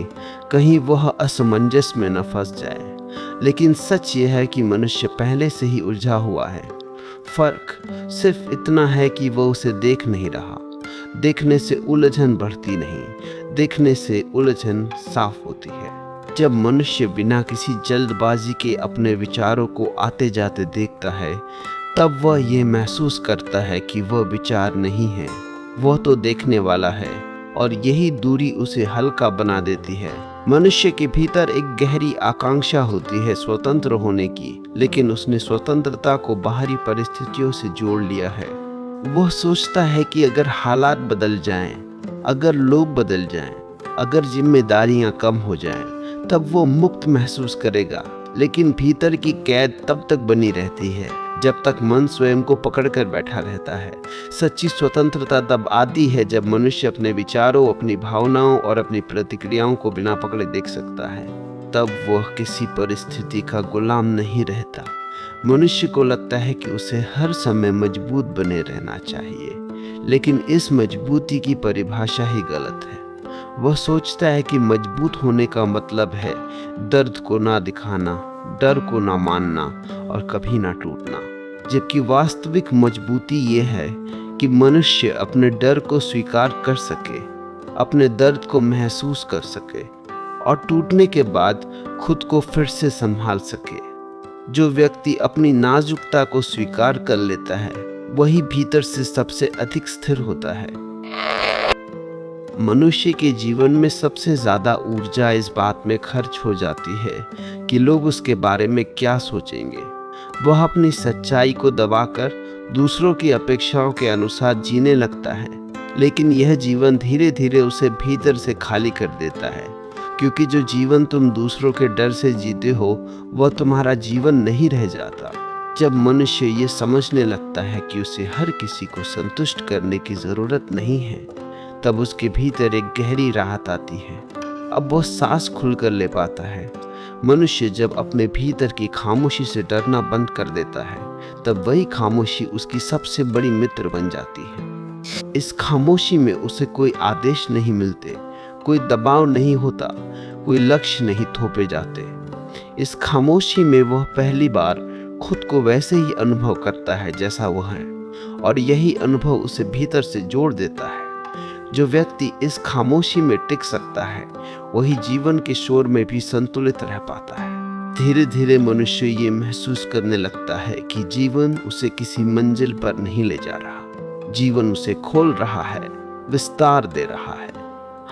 कहीं वह असमंजस में न फंस जाए। लेकिन सच यह है कि मनुष्य पहले से ही उलझा हुआ है। फर्क सिर्फ इतना है कि वह उसे देख नहीं रहा। देखने से उलझन बढ़ती नहीं, देखने से उलझन साफ होती है। जब मनुष्य बिना किसी जल्दबाजी के अपने विचारों को आते जाते देखता है, तब वह ये महसूस करता है कि वह विचार नहीं है, वह तो देखने वाला है, और यही दूरी उसे हल्का बना देती है। मनुष्य के भीतर एक गहरी आकांक्षा होती है स्वतंत्र होने की, लेकिन उसने स्वतंत्रता को बाहरी परिस्थितियों से जोड़ लिया है। वह सोचता है कि अगर हालात बदल जाएं, अगर लोग बदल जाएं, अगर जिम्मेदारियां कम हो जाएं, तब वो मुक्त महसूस करेगा। लेकिन भीतर की कैद तब तक बनी रहती है जब तक मन स्वयं को पकड़कर बैठा रहता है। सच्ची स्वतंत्रता तब आती है जब मनुष्य अपने विचारों, अपनी भावनाओं और अपनी प्रतिक्रियाओं को बिना पकड़े देख सकता है। तब वह किसी परिस्थिति का गुलाम नहीं रहता। मनुष्य को लगता है कि उसे हर समय मजबूत बने रहना चाहिए, लेकिन इस मजबूती की परिभाषा ही गलत है। वह सोचता है कि मजबूत होने का मतलब है दर्द को ना दिखाना, डर को ना मानना और कभी ना टूटना, जबकि वास्तविक मजबूती ये है कि मनुष्य अपने डर को स्वीकार कर सके, अपने दर्द को महसूस कर सके और टूटने के बाद खुद को फिर से संभाल सके। जो व्यक्ति अपनी नाजुकता को स्वीकार कर लेता है, वही भीतर से सबसे अधिक स्थिर होता है। मनुष्य के जीवन में सबसे ज्यादा ऊर्जा इस बात में खर्च हो जाती है कि लोग उसके बारे में क्या सोचेंगे। वह अपनी सच्चाई को दबाकर दूसरों की अपेक्षाओं के अनुसार जीने लगता है, लेकिन यह जीवन धीरे धीरे उसे भीतर से खाली कर देता है, क्योंकि जो जीवन तुम दूसरों के डर से जीते हो, वह तुम्हारा जीवन नहीं रह जाता। जब मनुष्य ये समझने लगता है कि उसे हर किसी को संतुष्ट करने की ज़रूरत नहीं है, तब उसके भीतर एक गहरी राहत आती है। अब वो सांस खुलकर ले पाता है। मनुष्य जब अपने भीतर की खामोशी से डरना बंद कर देता है, तब वही खामोशी उसकी सबसे बड़ी मित्र बन जाती है। इस खामोशी में उसे कोई आदेश नहीं मिलते, कोई दबाव नहीं होता, कोई लक्ष्य नहीं थोपे जाते। इस खामोशी में वह पहली बार खुद को वैसे ही अनुभव करता है जैसा वह है, और यही अनुभव उसे भीतर से जोड़ देता है। जो व्यक्ति इस खामोशी में टिक सकता है, वही जीवन के शोर में भी संतुलित रह पाता है। धीरे धीरे मनुष्य ये महसूस करने लगता है कि जीवन उसे किसी मंजिल पर नहीं ले जा रहा। जीवन उसे खोल रहा है, विस्तार दे रहा है।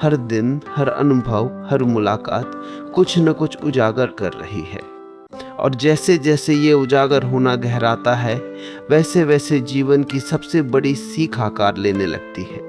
हर दिन, हर अनुभव, हर मुलाकात कुछ न कुछ उजागर कर रही है, और जैसे जैसे ये उजागर होना गहराता है, वैसे वैसे जीवन की सबसे बड़ी सीख आकार लेने लगती है।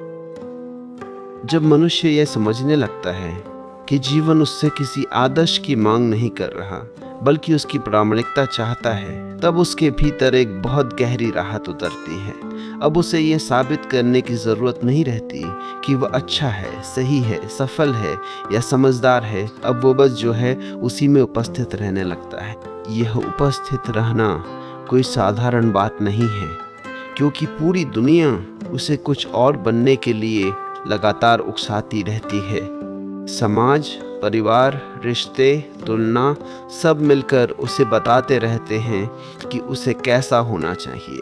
जब मनुष्य यह समझने लगता है कि जीवन उससे किसी आदर्श की मांग नहीं कर रहा, बल्कि उसकी प्रामाणिकता चाहता है, तब उसके भीतर एक बहुत गहरी राहत उतरती है। अब उसे ये साबित करने की ज़रूरत नहीं रहती कि वह अच्छा है, सही है, सफल है या समझदार है। अब वो बस जो है उसी में उपस्थित रहने लगता है। यह उपस्थित रहना कोई साधारण बात नहीं है, क्योंकि पूरी दुनिया उसे कुछ और बनने के लिए लगातार उकसाती रहती है। समाज, परिवार, रिश्ते, तुलना, सब मिलकर उसे बताते रहते हैं कि उसे कैसा होना चाहिए।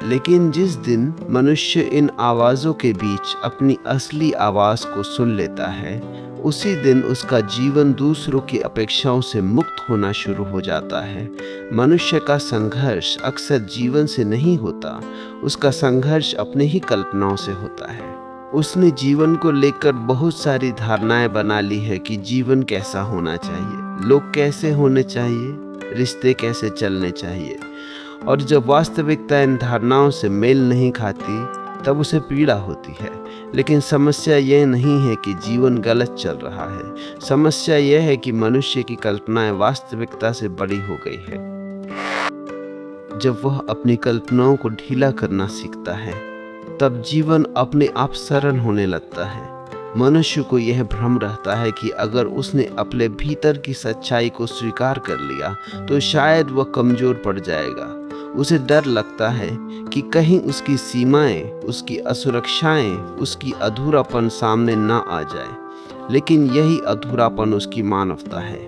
लेकिन जिस दिन मनुष्य इन आवाज़ों के बीच अपनी असली आवाज़ को सुन लेता है, उसी दिन उसका जीवन दूसरों की अपेक्षाओं से मुक्त होना शुरू हो जाता है। मनुष्य का संघर्ष अक्सर जीवन से नहीं होता, उसका संघर्ष अपने ही कल्पनाओं से होता है। उसने जीवन को लेकर बहुत सारी धारणाएं बना ली है कि जीवन कैसा होना चाहिए, लोग कैसे होने चाहिए, रिश्ते कैसे चलने चाहिए, और जब वास्तविकता इन धारणाओं से मेल नहीं खाती, तब उसे पीड़ा होती है। लेकिन समस्या यह नहीं है कि जीवन गलत चल रहा है, समस्या यह है कि मनुष्य की कल्पनाएं वास्तविकता से बड़ी हो गई है। जब वह अपनी कल्पनाओं को ढीला करना सीखता है, तब जीवन अपने आप सरल होने लगता है। मनुष्य को यह भ्रम रहता है कि अगर उसने अपने भीतर की सच्चाई को स्वीकार कर लिया, तो शायद वह कमजोर पड़ जाएगा। उसे डर लगता है कि कहीं उसकी सीमाएं, उसकी असुरक्षाएं, उसकी अधूरापन सामने ना आ जाए। लेकिन यही अधूरापन उसकी मानवता है।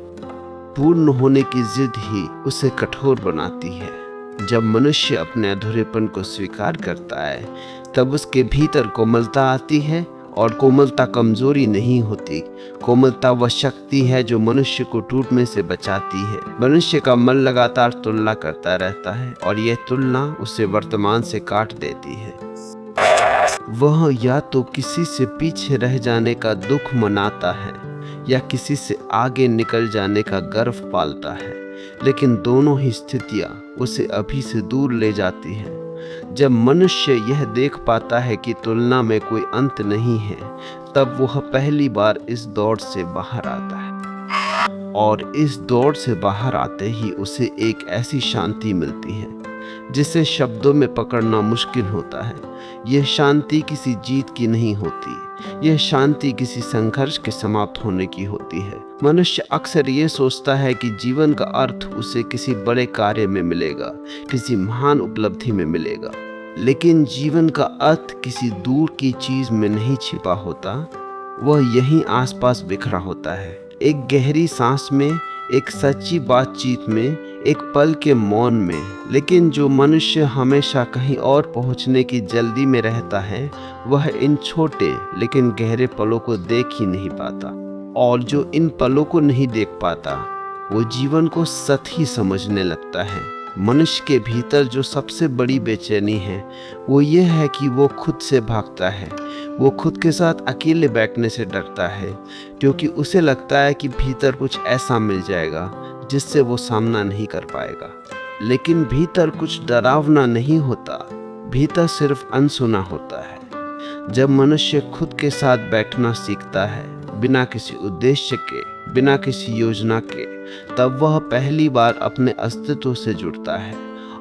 पूर्ण होने की जिद ही उसे कठोर बनाती है। जब मनुष्य अपने अधूरेपन को स्वीकार करता है, तब उसके भीतर कोमलता आती है, और कोमलता कमजोरी नहीं होती। कोमलता वह शक्ति है जो मनुष्य को टूटने से बचाती है। मनुष्य का मन लगातार तुलना करता रहता है, और यह तुलना उसे वर्तमान से काट देती है। वह या तो किसी से पीछे रह जाने का दुख मनाता है, या किसी से आगे निकल जाने का गर्व पालता है। लेकिन दोनों ही स्थितियां उसे अभी से दूर ले जाती हैं। जब मनुष्य यह देख पाता है कि तुलना में कोई अंत नहीं है, तब वह पहली बार इस दौड़ से बाहर आता है। और इस दौड़ से बाहर आते ही उसे एक ऐसी शांति मिलती है जिसे शब्दों में पकड़ना मुश्किल होता है। यह शांति किसी जीत की नहीं होती, यह शांति किसी संघर्ष के समाप्त होने की होती है। मनुष्य अक्सर ये सोचता है कि जीवन का अर्थ उसे किसी बड़े कार्य में मिलेगा, किसी महान उपलब्धि में मिलेगा। लेकिन जीवन का अर्थ किसी दूर की चीज में नहीं छिपा होता, वह यहीं आसपास बिखरा होता है। एक गहरी सांस में, एक सच्ची बातचीत में, एक पल के मौन में। लेकिन जो मनुष्य हमेशा कहीं और पहुंचने की जल्दी में रहता है, वह इन छोटे लेकिन गहरे पलों को देख ही नहीं पाता। और जो इन पलों को नहीं देख पाता, वो जीवन को सत ही समझने लगता है। मनुष्य के भीतर जो सबसे बड़ी बेचैनी है, वो ये है कि वो खुद से भागता है। वो खुद के साथ अकेले बैठने से डरता है, क्योंकि उसे लगता है कि भीतर कुछ ऐसा मिल जाएगा जिससे वो सामना नहीं कर पाएगा। लेकिन भीतर कुछ डरावना नहीं होता, भीतर सिर्फ अनसुना होता है। जब मनुष्य खुद के साथ बैठना सीखता है, बिना किसी उद्देश्य के, बिना किसी योजना के, तब वह पहली बार अपने अस्तित्व से जुड़ता है।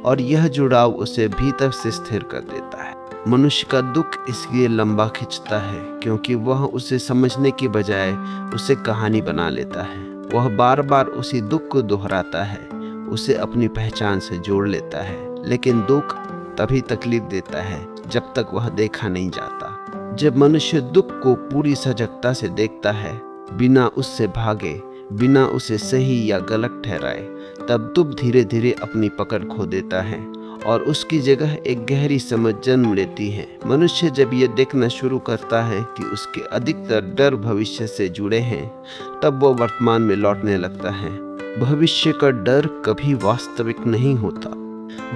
और यह जुड़ाव उसे भीतर से स्थिर कर देता है। मनुष्य का दुख इसलिए लंबा खिंचता है क्योंकि वह उसे समझने की बजाय उसे कहानी बना लेता है। वह बार बार उसी दुख को दोहराता है, उसे अपनी पहचान से जोड़ लेता है। लेकिन दुख तभी तकलीफ देता है जब तक वह देखा नहीं जाता। जब मनुष्य दुख को पूरी सजगता से देखता है, बिना उससे भागे, बिना उसे सही या गलत ठहराए, तब दुख धीरे धीरे अपनी पकड़ खो देता है और उसकी जगह एक गहरी समझ जन्म लेती है। मनुष्य जब ये देखना शुरू करता है कि उसके अधिकतर डर भविष्य से जुड़े हैं, तब वो वर्तमान में लौटने लगता है। भविष्य का डर कभी वास्तविक नहीं होता,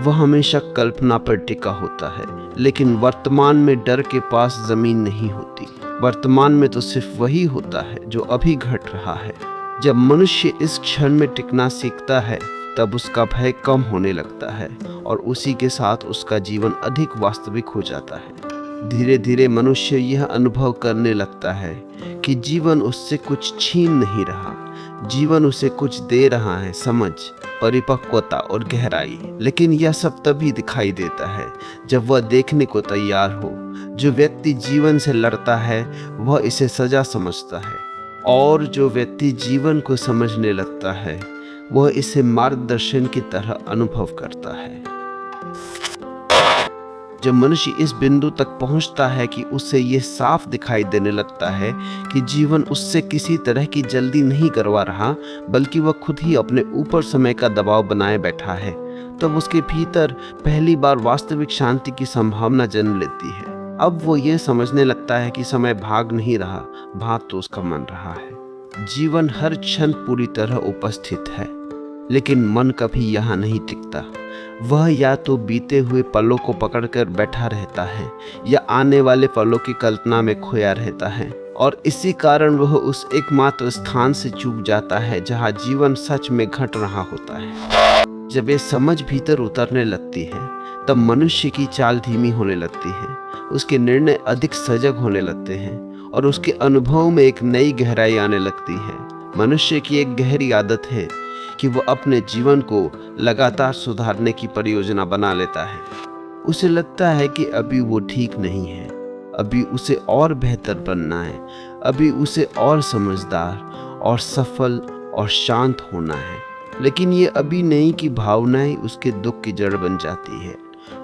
वह हमेशा कल्पना पर टिका होता है। लेकिन वर्तमान में डर के पास जमीन नहीं होती। वर्तमान में तो सिर्फ वही होता है जो अभी घट रहा है। जब मनुष्य इस क्षण में टिकना सीखता है, तब उसका भय कम होने लगता है और उसी के साथ उसका जीवन अधिक वास्तविक हो जाता है। धीरे धीरे मनुष्य यह अनुभव करने लगता है कि जीवन उससे कुछ छीन नहीं रहा, जीवन उसे कुछ दे रहा है, समझ, परिपक्वता और गहराई। लेकिन यह सब तभी दिखाई देता है जब वह देखने को तैयार हो। जो व्यक्ति जीवन से लड़ता है वह इसे सजा समझता है, और जो व्यक्ति जीवन को समझने लगता है वह इसे मार्गदर्शन की तरह अनुभव करता है। जब मनुष्य इस बिंदु तक पहुंचता है कि उसे ये साफ दिखाई देने लगता है कि जीवन उससे किसी तरह की जल्दी नहीं करवा रहा, बल्कि वह खुद ही अपने ऊपर समय का दबाव बनाए बैठा है, तब उसके भीतर पहली बार वास्तविक शांति की संभावना जन्म लेती है। अब वो ये समझने लगता है कि समय भाग नहीं रहा, भाग तो उसका मन रहा है। जीवन हर क्षण पूरी तरह उपस्थित है, लेकिन मन कभी यहाँ नहीं टिकता। वह या तो बीते हुए पलों को पकड़कर बैठा रहता है या आने वाले पलों की कल्पना में खोया रहता है, और इसी कारण वह उस एकमात्र स्थान से चूक जाता है जहाँ जीवन सच में घट रहा होता है। जब ये समझ भीतर उतरने लगती है, तब मनुष्य की चाल धीमी होने लगती है, उसके निर्णय अधिक सजग होने लगते हैं और उसके अनुभव में एक नई गहराई आने लगती है। मनुष्य की एक गहरी आदत है कि वह अपने जीवन को लगातार सुधारने की परियोजना बना लेता है। उसे लगता है कि अभी वो ठीक नहीं है, अभी उसे और बेहतर बनना है, अभी उसे और समझदार और सफल और शांत होना है। लेकिन ये अभी नहीं की भावनाएं उसके दुख की जड़ बन जाती है।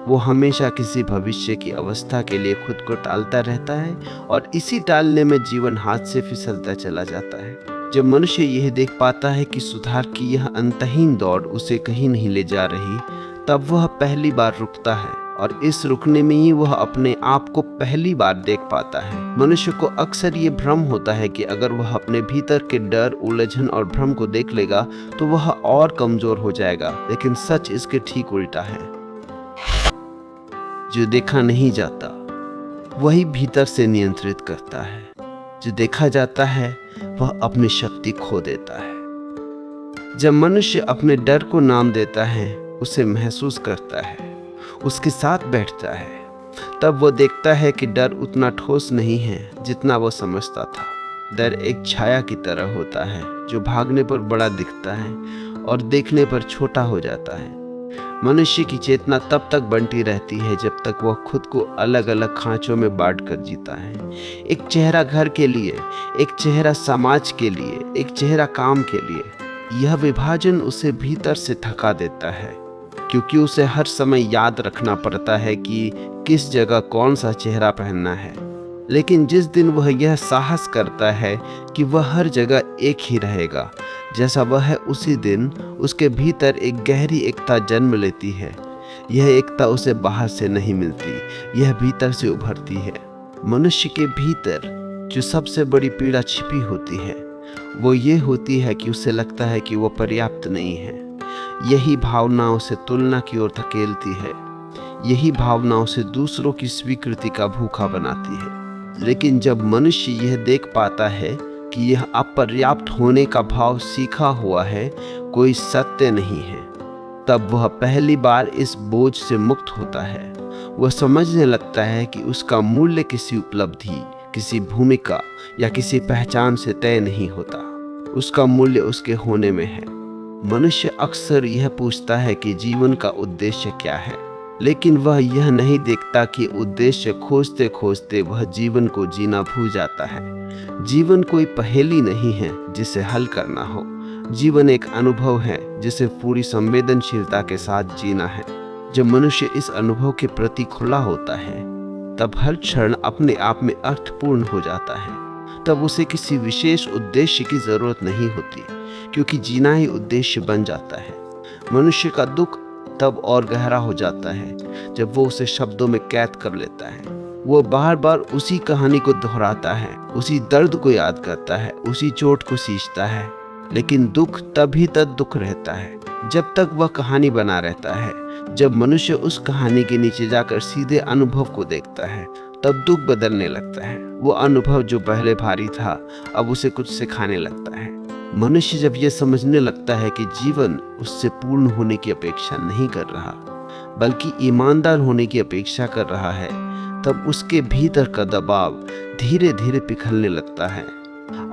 वो हमेशा किसी भविष्य की अवस्था के लिए खुद को टालता रहता है और इसी टालने में जीवन हाथ से फिसलता चला जाता है। जब मनुष्य यह देख पाता है कि सुधार की यह अंतहीन दौड़ उसे कहीं नहीं ले जा रही, तब वह पहली बार रुकता है, और इस रुकने में ही वह अपने आप को पहली बार देख पाता है। मनुष्य को अक्सर ये भ्रम होता है कि अगर वह अपने भीतर के डर, उलझन और भ्रम को देख लेगा तो वह और कमजोर हो जाएगा, लेकिन सच इसके ठीक उल्टा है। जो देखा नहीं जाता वही भीतर से नियंत्रित करता है, जो देखा जाता है वह अपनी शक्ति खो देता है। जब मनुष्य अपने डर को नाम देता है, उसे महसूस करता है, उसके साथ बैठता है, तब वो देखता है कि डर उतना ठोस नहीं है जितना वो समझता था। डर एक छाया की तरह होता है जो भागने पर बड़ा दिखता है और देखने पर छोटा हो जाता है। मनुष्य की चेतना तब तक बनती रहती है जब तक वह खुद को अलग अलग खांचों में बांट कर जीता है। एक चेहरा घर के लिए, एक चेहरा समाज के लिए, एक चेहरा काम के लिए। यह विभाजन उसे भीतर से थका देता है, क्योंकि उसे हर समय याद रखना पड़ता है कि किस जगह कौन सा चेहरा पहनना है। लेकिन जिस दिन वह यह साहस करता है कि वह हर जगह एक ही रहेगा जैसा वह है, उसी दिन उसके भीतर एक गहरी एकता जन्म लेती है। यह एकता उसे बाहर से नहीं मिलती, यह भीतर से उभरती है। मनुष्य के भीतर जो सबसे बड़ी पीड़ा छिपी होती है वो ये होती है कि उसे लगता है कि वो पर्याप्त नहीं है। यही भावना उसे तुलना की ओर धकेलती है, यही भावना उसे दूसरों की स्वीकृति का भूखा बनाती है। लेकिन जब मनुष्य यह देख पाता है कि यह अपर्याप्त होने का भाव सीखा हुआ है, कोई सत्य नहीं है, तब वह पहली बार इस बोझ से मुक्त होता है। वह समझने लगता है कि उसका मूल्य किसी उपलब्धि, किसी भूमिका या किसी पहचान से तय नहीं होता। उसका मूल्य उसके होने में है। मनुष्य अक्सर यह पूछता है कि जीवन का उद्देश्य क्या है, लेकिन वह यह नहीं देखता कि उद्देश्य खोजते खोजते वह जीवन को जीना भूल जाता है। जीवन कोई पहेली नहीं है जिसे हल करना हो। जीवन एक अनुभव है जिसे पूरी संवेदनशीलता के साथ जीना है। जब मनुष्य इस अनुभव के प्रति खुला होता है, तब हर क्षण अपने आप में अर्थपूर्ण हो जाता है। तब उसे किसी विशेष उद्देश्य की जरूरत नहीं होती, क्योंकि जीना ही उद्देश्य बन जाता है। मनुष्य का दुख तब और गहरा हो जाता है जब वो उसे शब्दों में कैद कर लेता है। वो बार बार उसी कहानी को दोहराता है, उसी दर्द को याद करता है, उसी चोट को सींचता है। लेकिन दुख तभी तक दुख रहता है जब तक वह कहानी बना रहता है। जब मनुष्य उस कहानी के नीचे जाकर सीधे अनुभव को देखता है, तब दुख बदलने लगता है। वो अनुभव जो पहले भारी था, अब उसे कुछ सिखाने लगता है। मनुष्य जब यह समझने लगता है कि जीवन उससे पूर्ण होने की अपेक्षा नहीं कर रहा, बल्कि ईमानदार होने की अपेक्षा कर रहा है, तब उसके भीतर का दबाव धीरे धीरे पिघलने लगता है।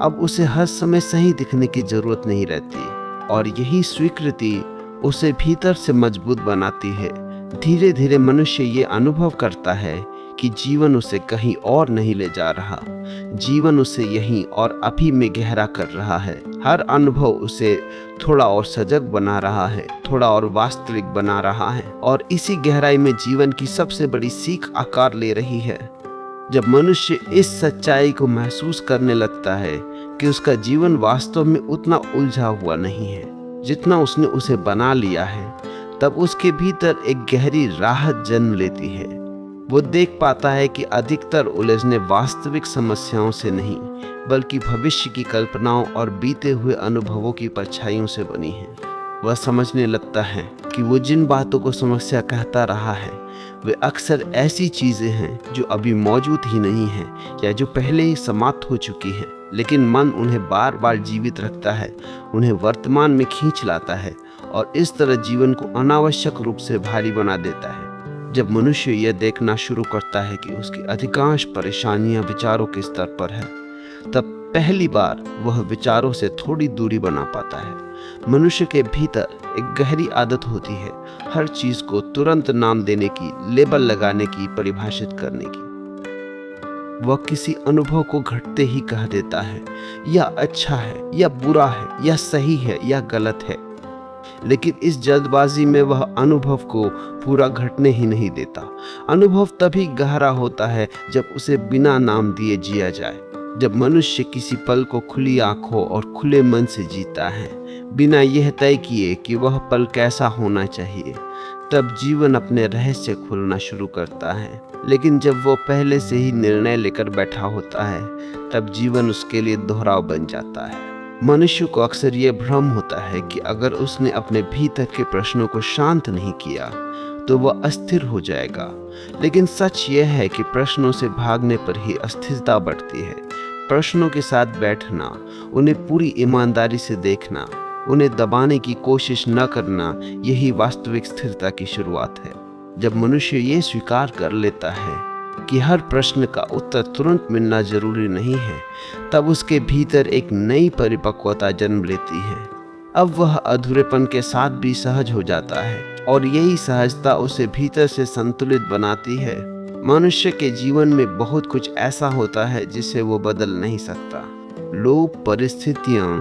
अब उसे हर समय सही दिखने की जरूरत नहीं रहती, और यही स्वीकृति उसे भीतर से मजबूत बनाती है। धीरे धीरे मनुष्य ये अनुभव करता है कि जीवन उसे कहीं और नहीं ले जा रहा, जीवन उसे यहीं और अभी में गहरा कर रहा है। हर अनुभव उसे थोड़ा और सजग बना रहा है, थोड़ा और वास्तविक बना रहा है, और इसी गहराई में जीवन की सबसे बड़ी सीख आकार ले रही है। जब मनुष्य इस सच्चाई को महसूस करने लगता है कि उसका जीवन वास्तव में उतना उलझा हुआ नहीं है जितना उसने उसे बना लिया है, तब उसके भीतर एक गहरी राहत जन्म लेती है। वो देख पाता है कि अधिकतर उलझने वास्तविक समस्याओं से नहीं, बल्कि भविष्य की कल्पनाओं और बीते हुए अनुभवों की परछाइयों से बनी है। वह समझने लगता है कि वो जिन बातों को समस्या कहता रहा है, वे अक्सर ऐसी चीजें हैं जो अभी मौजूद ही नहीं हैं, या जो पहले ही समाप्त हो चुकी हैं, लेकिन मन उन्हें बार बार जीवित रखता है, उन्हें वर्तमान में खींच लाता है, और इस तरह जीवन को अनावश्यक रूप से भारी बना देता है। जब मनुष्य यह देखना शुरू करता है कि उसकी अधिकांश परेशानियां विचारों के स्तर पर है, तब पहली बार वह विचारों से थोड़ी दूरी बना पाता है। मनुष्य के भीतर एक गहरी आदत होती है हर चीज को तुरंत नाम देने की, लेबल लगाने की, परिभाषित करने की। वह किसी अनुभव को घटते ही कह देता है, यह अच्छा है, यह बुरा है, यह सही है, यह गलत है। लेकिन इस जल्दबाजी में वह अनुभव को पूरा घटने ही नहीं देता। अनुभव तभी गहरा होता है जब उसे बिना नाम दिए जिया जाए। जब मनुष्य किसी पल को खुली आंखों और खुले मन से जीता है, बिना यह तय किए कि वह पल कैसा होना चाहिए, तब जीवन अपने रहस्य खुलना शुरू करता है। लेकिन जब वो पहले से ही निर्णय लेकर बैठा होता है, तब जीवन उसके लिए दोहराव बन जाता है। मनुष्य को अक्सर ये भ्रम होता है कि अगर उसने अपने भीतर के प्रश्नों को शांत नहीं किया तो वह अस्थिर हो जाएगा। लेकिन सच यह है कि प्रश्नों से भागने पर ही अस्थिरता बढ़ती है। प्रश्नों के साथ बैठना, उन्हें पूरी ईमानदारी से देखना, उन्हें दबाने की कोशिश न करना, यही वास्तविक स्थिरता की शुरुआत है। जब मनुष्य ये स्वीकार कर लेता है कि हर प्रश्न का उत्तर तुरंत मिलना जरूरी नहीं है, तब उसके भीतर एक नई परिपक्वता जन्म लेती है। अब वह अधूरेपन के साथ भी सहज हो जाता है, और यही सहजता उसे भीतर से संतुलित बनाती है। मनुष्य के जीवन में बहुत कुछ ऐसा होता है जिसे वो बदल नहीं सकता। लोग, परिस्थितियां,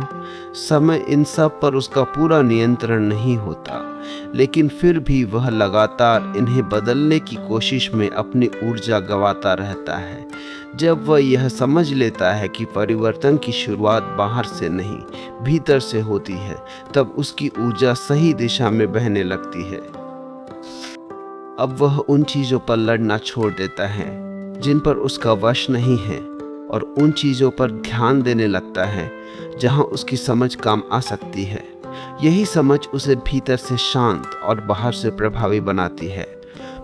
समय, इन सब पर उसका पूरा नियंत्रण नहीं होता, लेकिन फिर भी वह लगातार इन्हें बदलने की कोशिश में अपनी ऊर्जा गंवाता रहता है। जब वह यह समझ लेता है कि परिवर्तन की शुरुआत बाहर से नहीं, भीतर से होती है, तब उसकी ऊर्जा सही दिशा में बहने लगती है। अब वह उन चीजों पर लड़ना छोड़ देता है जिन पर उसका वश नहीं है, और उन चीजों पर ध्यान देने लगता है जहां उसकी समझ काम आ सकती है। यही समझ उसे भीतर से शांत और बाहर से प्रभावी बनाती है।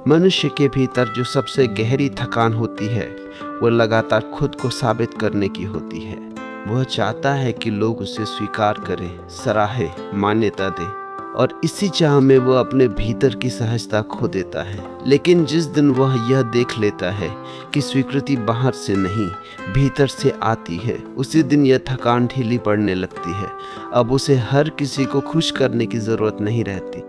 मनुष्य के भीतर जो सबसे गहरी थकान होती है, वह लगातार खुद को साबित करने की होती है। वह चाहता है कि लोग उसे स्वीकार करें, सराहें, मान्यता दें। और इसी चाह में वह अपने भीतर की सहजता खो देता है। लेकिन जिस दिन वह यह देख लेता है कि स्वीकृति बाहर से नहीं भीतर से आती है, उसी दिन यह थकान ढीली पड़ने लगती है। अब उसे हर किसी को खुश करने की जरूरत नहीं रहती।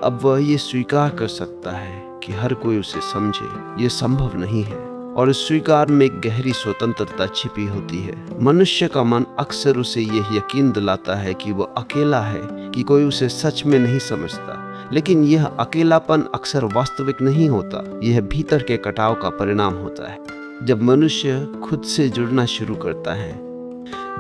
अब वह ये स्वीकार कर सकता है कि हर कोई उसे समझे। यह संभव नहीं है और इस स्वीकार में एक गहरी स्वतंत्रता छिपी होती है। मनुष्य का मन अक्सर उसे यह यकीन दिलाता है कि वह अकेला है, कि कोई उसे सच में नहीं समझता। लेकिन यह अकेलापन अक्सर वास्तविक नहीं होता, यह भीतर के कटाव का परिणाम होता है। जब मनुष्य खुद से जुड़ना शुरू करता है,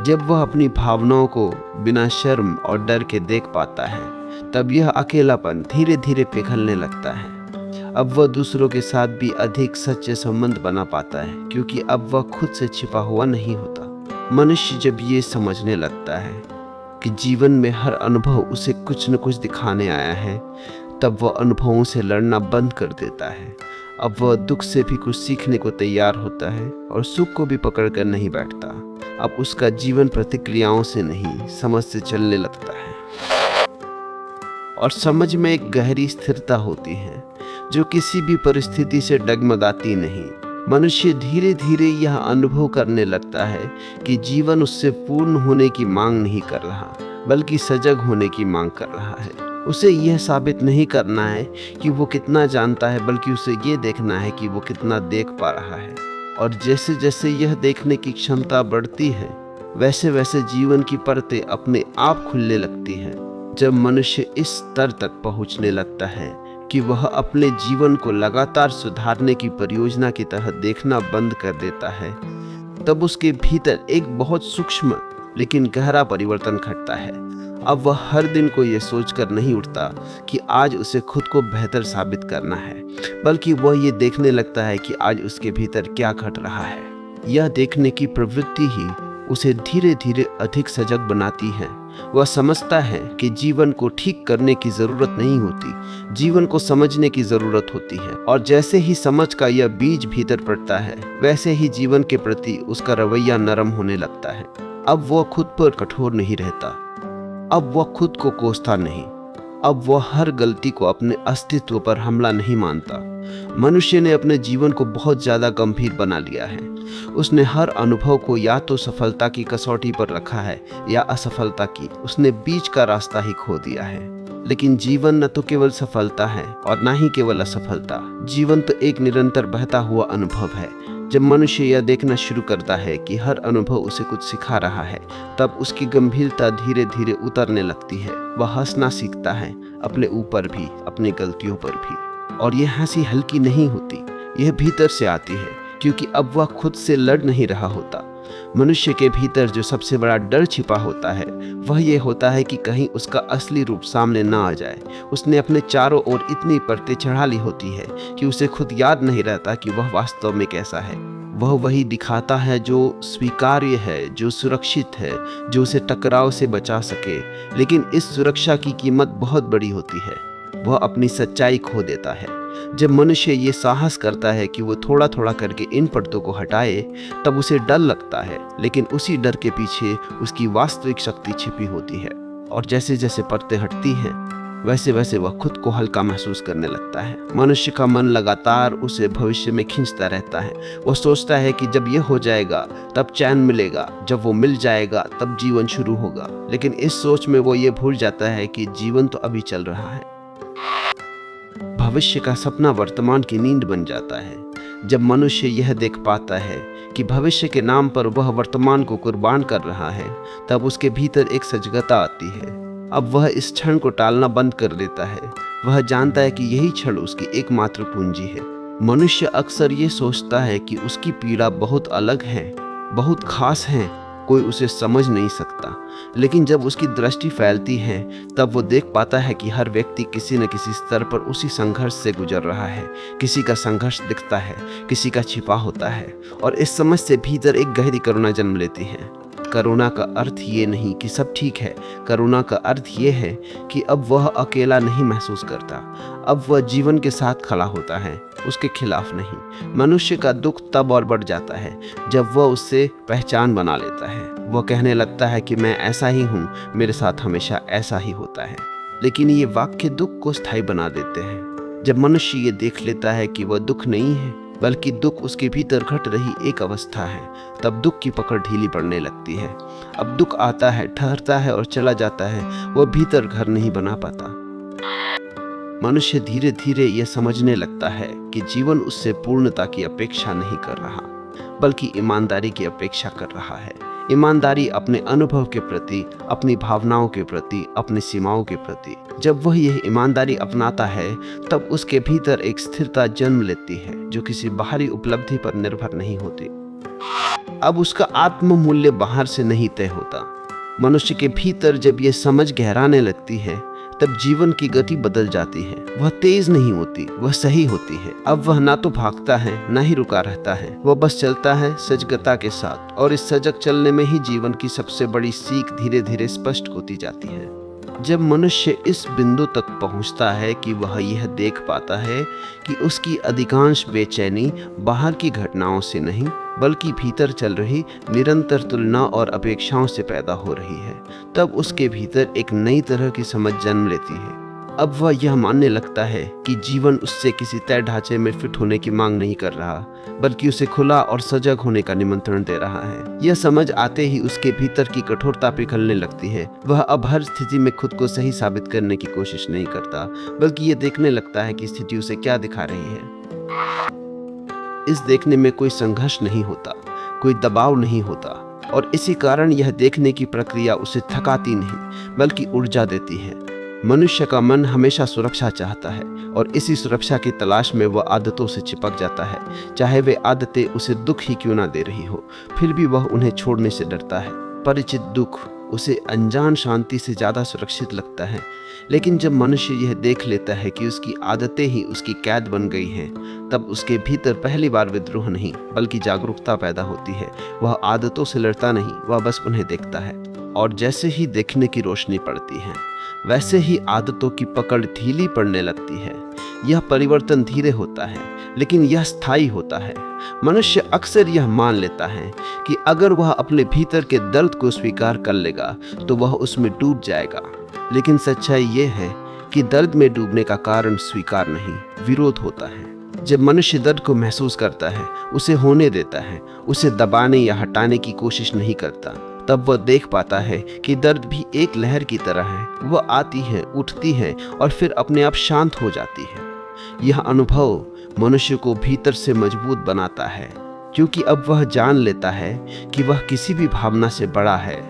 जब वह अपनी भावनाओं को बिना शर्म और डर के देख पाता है, तब यह अकेलापन धीरे धीरे पिघलने लगता है। अब वह दूसरों के साथ भी अधिक सच्चे संबंध बना पाता है, क्योंकि अब वह खुद से छिपा हुआ नहीं होता। मनुष्य जब ये समझने लगता है कि जीवन में हर अनुभव उसे कुछ न कुछ दिखाने आया है, तब वह अनुभवों से लड़ना बंद कर देता है। अब वह दुख से भी कुछ सीखने को तैयार होता है और सुख को भी पकड़ कर नहीं बैठता। अब उसका जीवन प्रतिक्रियाओं से नहीं, समझ से चलने लगता है। और समझ में एक गहरी स्थिरता होती है जो किसी भी परिस्थिति से डगमगाती नहीं। मनुष्य धीरे धीरे यह अनुभव करने लगता है कि जीवन उससे पूर्ण होने की मांग नहीं कर रहा, बल्कि सजग होने की मांग कर रहा है। उसे यह साबित नहीं करना है कि वो कितना जानता है, बल्कि उसे ये देखना है कि वो कितना देख पा रहा है। और जैसे जैसे यह देखने की क्षमता बढ़ती है, वैसे वैसे जीवन की परतें अपने आप खुलने लगती हैं। जब मनुष्य इस स्तर तक पहुंचने लगता है कि वह अपने जीवन को लगातार सुधारने की परियोजना की तरह देखना बंद कर देता है, तब उसके भीतर एक बहुत सूक्ष्म लेकिन गहरा परिवर्तन घटता है। अब वह हर दिन को यह सोचकर नहीं उठता कि आज उसे खुद को बेहतर साबित करना है, बल्कि वह ये देखने लगता है कि आज उसके भीतर क्या घट रहा है। यह देखने की प्रवृत्ति ही उसे धीरे धीरे अधिक सजग बनाती है। वह समझता है कि जीवन को ठीक करने की जरूरत नहीं होती, जीवन को समझने की जरूरत होती है। और जैसे ही समझ का यह बीज भीतर पड़ता है, वैसे ही जीवन के प्रति उसका रवैया नरम होने लगता है। अब वह खुद पर कठोर नहीं रहता, अब वह खुद को कोसता नहीं, अब वह हर गलती को अपने अस्तित्व पर हमला नहीं मानता। मनुष्य ने अपने जीवन को बहुत ज्यादा गंभीर बना लिया है। उसने हर अनुभव को या तो सफलता की कसौटी पर रखा है या असफलता की। उसने बीच का रास्ता ही खो दिया है। लेकिन जीवन न तो केवल सफलता है और न ही केवल असफलता। जीवन तो एक निरंतर बहता हुआ अनुभव है। जब मनुष्य यह देखना शुरू करता है कि हर अनुभव उसे कुछ सिखा रहा है, तब उसकी गंभीरता धीरे धीरे उतरने लगती है। वह हंसना सीखता है, अपने ऊपर भी, अपनी गलतियों पर भी। और यह हंसी हल्की नहीं होती, यह भीतर से आती है, क्योंकि अब वह खुद से लड़ नहीं रहा होता। मनुष्य के भीतर जो सबसे बड़ा डर छिपा होता है, वह ये होता है कि कहीं उसका असली रूप सामने ना आ जाए। उसने अपने चारों ओर इतनी परतें चढ़ा ली होती है कि उसे खुद याद नहीं रहता कि वह वास्तव में कैसा है। वह वही दिखाता है जो स्वीकार्य है, जो सुरक्षित है, जो उसे टकराव से बचा सके। लेकिन इस सुरक्षा की कीमत बहुत बड़ी होती है। वह अपनी सच्चाई खो देता है। जब मनुष्य ये साहस करता है कि वो थोड़ा थोड़ा करके इन परतों को हटाए, तब उसे डर लगता है, लेकिन उसी डर के पीछे उसकी वास्तविक शक्ति छिपी होती है। और जैसे जैसे परतें हटती हैं, वैसे वैसे वह खुद को हल्का महसूस करने लगता है। मनुष्य का मन लगातार उसे भविष्य में खींचता रहता है। वह सोचता है कि जब यह हो जाएगा तब चैन मिलेगा, जब वो मिल जाएगा तब जीवन शुरू होगा। लेकिन इस सोच में वो ये भूल जाता है कि जीवन तो अभी चल रहा है। भविष्य का सपना वर्तमान की नींद बन जाता है। जब मनुष्य यह देख पाता है कि भविष्य के नाम पर वह वर्तमान को कुर्बान कर रहा है, तब उसके भीतर एक सजगता आती है। अब वह इस क्षण को टालना बंद कर देता है। वह जानता है कि यही क्षण उसकी एकमात्र पूंजी है। मनुष्य अक्सर ये सोचता है कि उसकी पीड़ा बहुत अलग है, बहुत खास है, कोई उसे समझ नहीं सकता। लेकिन जब उसकी दृष्टि फैलती है, तब वो देख पाता है कि हर व्यक्ति किसी न किसी स्तर पर उसी संघर्ष से गुजर रहा है। किसी का संघर्ष दिखता है, किसी का छिपा होता है। और इस समझ से भीतर एक गहरी करुणा जन्म लेती है। करुणा का अर्थ ये नहीं कि सब ठीक है। करुणा का अर्थ ये है कि अब वह अकेला नहीं महसूस करता। अब वह जीवन के साथ खड़ा होता है, उसके खिलाफ नहीं। मनुष्य का दुख तब और बढ़ जाता है जब वह उससे पहचान बना लेता है। वह कहने लगता है कि मैं ऐसा ही हूँ, मेरे साथ हमेशा ऐसा ही होता है। लेकिन ये वाक्य दुख को स्थायी बना देते हैं। जब मनुष्य ये देख लेता है कि वह दुख नहीं है बल्कि दुख उसके भीतर घट रही एक अवस्था है, तब दुख की पकड़ ढीली पड़ने लगती है। अब दुख आता है, ठहरता है और चला जाता है, वह भीतर घर नहीं बना पाता। मनुष्य धीरे धीरे यह समझने लगता है कि जीवन उससे पूर्णता की अपेक्षा नहीं कर रहा बल्कि ईमानदारी की अपेक्षा कर रहा है। ईमानदारी अपने अनुभव के प्रति, अपनी भावनाओं के प्रति, अपनी सीमाओं के प्रति। जब वह यह ईमानदारी अपनाता है तब उसके भीतर एक स्थिरता जन्म लेती है जो किसी बाहरी उपलब्धि पर निर्भर नहीं होती। अब उसका आत्म मूल्य बाहर से नहीं तय होता। मनुष्य के भीतर जब यह समझ गहराने लगती है तब जीवन की गति बदल जाती है। वह तेज नहीं होती, वह सही होती है। अब वह ना तो भागता है ना ही रुका रहता है, वह बस चलता है सजगता के साथ। और इस सजग चलने में ही जीवन की सबसे बड़ी सीख धीरे धीरे स्पष्ट होती जाती है। जब मनुष्य इस बिंदु तक पहुंचता है कि वह यह देख पाता है कि उसकी अधिकांश बेचैनी बाहर की घटनाओं से नहीं बल्कि भीतर चल रही निरंतर तुलना और अपेक्षाओं से पैदा हो रही है, तब उसके भीतर एक नई तरह की समझ जन्म लेती है। अब वह यह मानने लगता है कि जीवन उससे किसी तय ढांचे में फिट होने की मांग नहीं कर रहा बल्कि उसे खुला और सजग होने का निमंत्रण दे रहा है। यह समझ आते ही उसके भीतर की कठोरता पिघलने लगती है। वह अब हर स्थिति में खुद को सही साबित करने की कोशिश नहीं करता बल्कि यह देखने लगता है कि स्थिति उसे क्या दिखा रही है। इस देखने में कोई संघर्ष नहीं होता, कोई दबाव नहीं होता और इसी कारण यह देखने की प्रक्रिया उसे थकाती नहीं बल्कि ऊर्जा देती है। मनुष्य का मन हमेशा सुरक्षा चाहता है और इसी सुरक्षा की तलाश में वह आदतों से चिपक जाता है। चाहे वे आदतें उसे दुख ही क्यों ना दे रही हो, फिर भी वह उन्हें छोड़ने से डरता है। परिचित दुख उसे अनजान शांति से ज़्यादा सुरक्षित लगता है। लेकिन जब मनुष्य यह देख लेता है कि उसकी आदतें ही उसकी कैद बन गई हैं, तब उसके भीतर पहली बार विद्रोह नहीं बल्कि जागरूकता पैदा होती है। वह आदतों से लड़ता नहीं, वह बस उन्हें देखता है। और जैसे ही देखने की रोशनी पड़ती है वैसे ही आदतों की पकड़ ढीली पड़ने लगती है। यह परिवर्तन धीरे होता है लेकिन यह स्थायी होता है। मनुष्य अक्सर यह मान लेता है कि अगर वह अपने भीतर के दर्द को स्वीकार कर लेगा तो वह उसमें डूब जाएगा। लेकिन सच्चाई यह है कि दर्द में डूबने का कारण स्वीकार नहीं, विरोध होता है। जब मनुष्य दर्द को महसूस करता है, उसे होने देता है, उसे दबाने या हटाने की कोशिश नहीं करता, तब वह देख पाता है कि दर्द भी एक लहर की तरह है। वह आती है, उठती है और फिर अपने आप शांत हो जाती है। यह अनुभव मनुष्य को भीतर से मजबूत बनाता है क्योंकि अब वह जान लेता है कि वह किसी भी भावना से बड़ा है।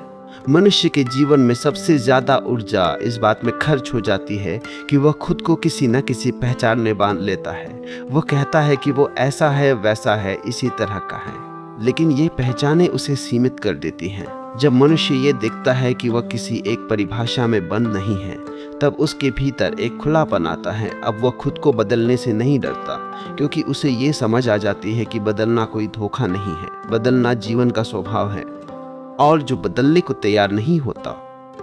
मनुष्य के जीवन में सबसे ज्यादा ऊर्जा इस बात में खर्च हो जाती है कि वह खुद को किसी न किसी पहचान में बांध लेता है। वह कहता है कि वो ऐसा है, वैसा है, इसी तरह का है, लेकिन ये पहचानें उसे सीमित कर देती हैं। जब मनुष्य ये देखता है कि वह किसी एक परिभाषा में बंद नहीं है, तब उसके भीतर एक खुलापन आता है। अब वह खुद को बदलने से नहीं डरता क्योंकि उसे ये समझ आ जाती है कि बदलना कोई धोखा नहीं है, बदलना जीवन का स्वभाव है। और जो बदलने को तैयार नहीं होता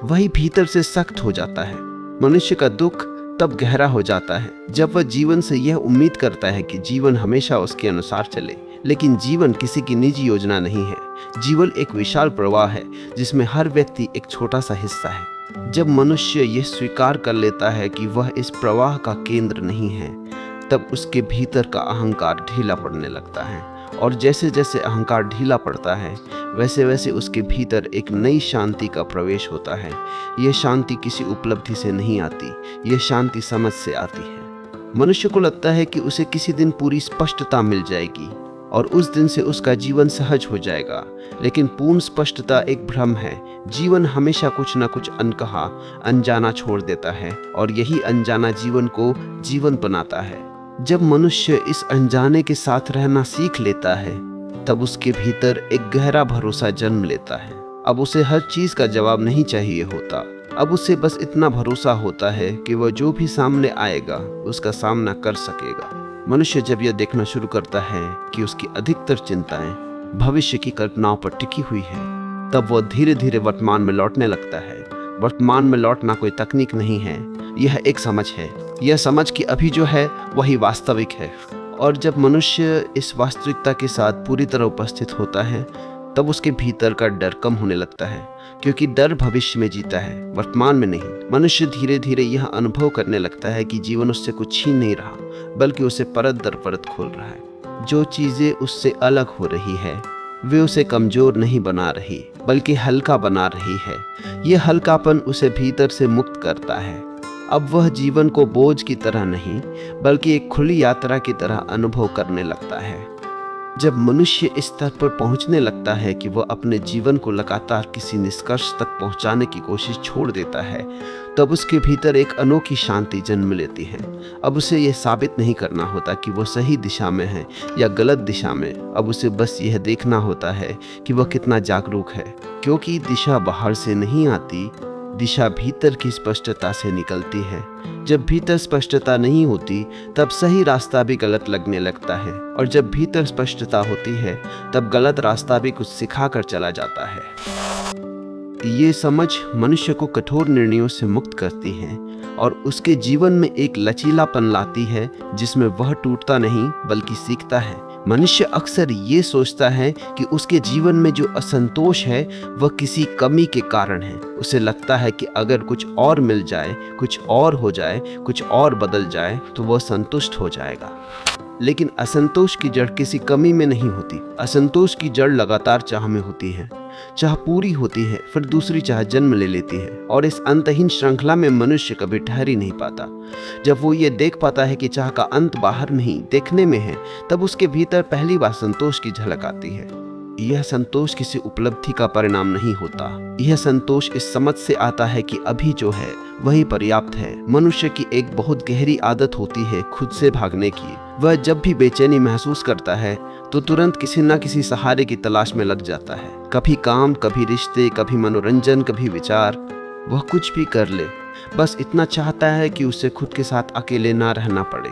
वही भीतर से सख्त हो जाता है। मनुष्य का दुख तब गहरा हो जाता है जब वह जीवन से यह उम्मीद करता है कि जीवन हमेशा उसके अनुसार चले, लेकिन जीवन किसी की निजी योजना नहीं है। जीवन एक विशाल प्रवाह है जिसमें हर व्यक्ति एक छोटा सा हिस्सा है। जब मनुष्य यह स्वीकार कर लेता है कि वह इस प्रवाह का केंद्र नहीं है, तब उसके भीतर का अहंकार ढीला पड़ने लगता है। और जैसे जैसे अहंकार ढीला पड़ता है वैसे वैसे उसके भीतर एक नई शांति का प्रवेश होता है। यह शांति किसी उपलब्धि से नहीं आती, यह शांति समझ से आती है। मनुष्य को लगता है कि उसे किसी दिन पूरी स्पष्टता मिल जाएगी और उस दिन से उसका जीवन सहज हो जाएगा, लेकिन पूर्ण स्पष्टता एक भ्रम है। जीवन हमेशा कुछ न कुछ अनकहा, अनजाना छोड़ देता है और यही अनजाना जीवन को जीवन बनाता है। जब मनुष्य इस अनजाने के साथ रहना सीख लेता है तब उसके भीतर एक गहरा भरोसा जन्म लेता है। अब उसे हर चीज का जवाब नहीं चाहिए होता, अब उसे बस इतना भरोसा होता है कि वह जो भी सामने आएगा उसका सामना कर सकेगा। मनुष्य जब यह देखना शुरू करता है कि उसकी अधिकतर चिंताएं भविष्य की कल्पनाओं पर टिकी हुई है, तब वह धीरे धीरे वर्तमान में लौटने लगता है। वर्तमान में लौटना कोई तकनीक नहीं है, यह एक समझ है। यह समझ कि अभी जो है वही वास्तविक है। और जब मनुष्य इस वास्तविकता के साथ पूरी तरह उपस्थित होता है, तब उसके भीतर का डर कम होने लगता है, क्योंकि डर भविष्य में जीता है, वर्तमान में नहीं। मनुष्य धीरे धीरे यह अनुभव करने लगता है कि जीवन उससे कुछ छीन नहीं रहा, बल्कि उसे परत दर परत खोल रहा है। जो चीजें उससे अलग हो रही है वे उसे कमजोर नहीं बना रही, बल्कि हल्का बना रही है। यह हल्कापन उसे भीतर से मुक्त करता है। अब वह जीवन को बोझ की तरह नहीं, बल्कि एक खुली यात्रा की तरह अनुभव करने लगता है। जब मनुष्य इस स्तर पर पहुंचने लगता है कि वह अपने जीवन को लगातार किसी निष्कर्ष तक पहुंचाने की कोशिश छोड़ देता है, तब उसके भीतर एक अनोखी शांति जन्म लेती है। अब उसे यह साबित नहीं करना होता कि वह सही दिशा में है या गलत दिशा में। अब उसे बस यह देखना होता है कि वह कितना जागरूक है, क्योंकि दिशा बाहर से नहीं आती, दिशा भीतर की स्पष्टता से निकलती है। जब भीतर स्पष्टता नहीं होती, तब सही रास्ता भी गलत लगने लगता है, और जब भीतर स्पष्टता होती है, तब गलत रास्ता भी कुछ सिखा कर चला जाता है। ये समझ मनुष्य को कठोर निर्णयों से मुक्त करती है और उसके जीवन में एक लचीलापन लाती है, जिसमें वह टूटता नहीं बल्कि सीखता है। मनुष्य अक्सर ये सोचता है कि उसके जीवन में जो असंतोष है वह किसी कमी के कारण है। उसे लगता है कि अगर कुछ और मिल जाए, कुछ और हो जाए, कुछ और बदल जाए तो वह संतुष्ट हो जाएगा। लेकिन असंतोष की जड़ किसी कमी में नहीं होती। असंतोष की जड़ लगातार चाह में होती है। चाह पूरी होती है, फिर दूसरी चाह जन्म ले लेती है, और इस अंतहीन श्रृंखला में मनुष्य कभी ठहर ही नहीं पाता। जब वो ये देख पाता है कि चाह का अंत बाहर नहीं, देखने में है, तब उसके भीतर पहली बार संतोष की झलक आती है। यह संतोष किसी उपलब्धि का परिणाम नहीं होता। यह संतोष इस समझ से आता है कि अभी जो है वही पर्याप्त है। मनुष्य की एक बहुत गहरी आदत होती है खुद से भागने की। वह जब भी बेचैनी महसूस करता है तो तुरंत किसी न किसी सहारे की तलाश में लग जाता है। कभी काम, कभी रिश्ते, कभी मनोरंजन, कभी विचार। वह कुछ भी कर ले, बस इतना चाहता है कि उसे खुद के साथ अकेले ना रहना पड़े।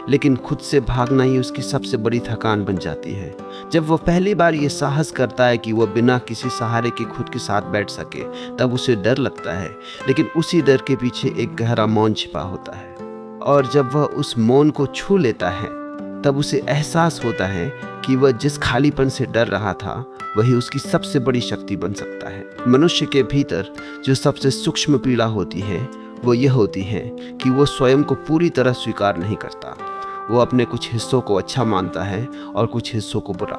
लेकिन खुद से भागना ही उसकी सबसे बड़ी थकान बन जाती है। जब वह पहली बार ये साहस करता है कि वह बिना किसी सहारे के खुद के साथ बैठ सके, तब उसे डर लगता है, लेकिन उसी डर के पीछे एक गहरा मौन छिपा होता है। और जब वह उस मौन को छू लेता है, तब उसे एहसास होता है कि वह जिस खालीपन से डर रहा था वही उसकी सबसे बड़ी शक्ति बन सकता है। मनुष्य के भीतर जो सबसे सूक्ष्म पीड़ा होती है वो यह होती है कि वो स्वयं को पूरी तरह स्वीकार नहीं करता। वो अपने कुछ हिस्सों को अच्छा मानता है और कुछ हिस्सों को बुरा।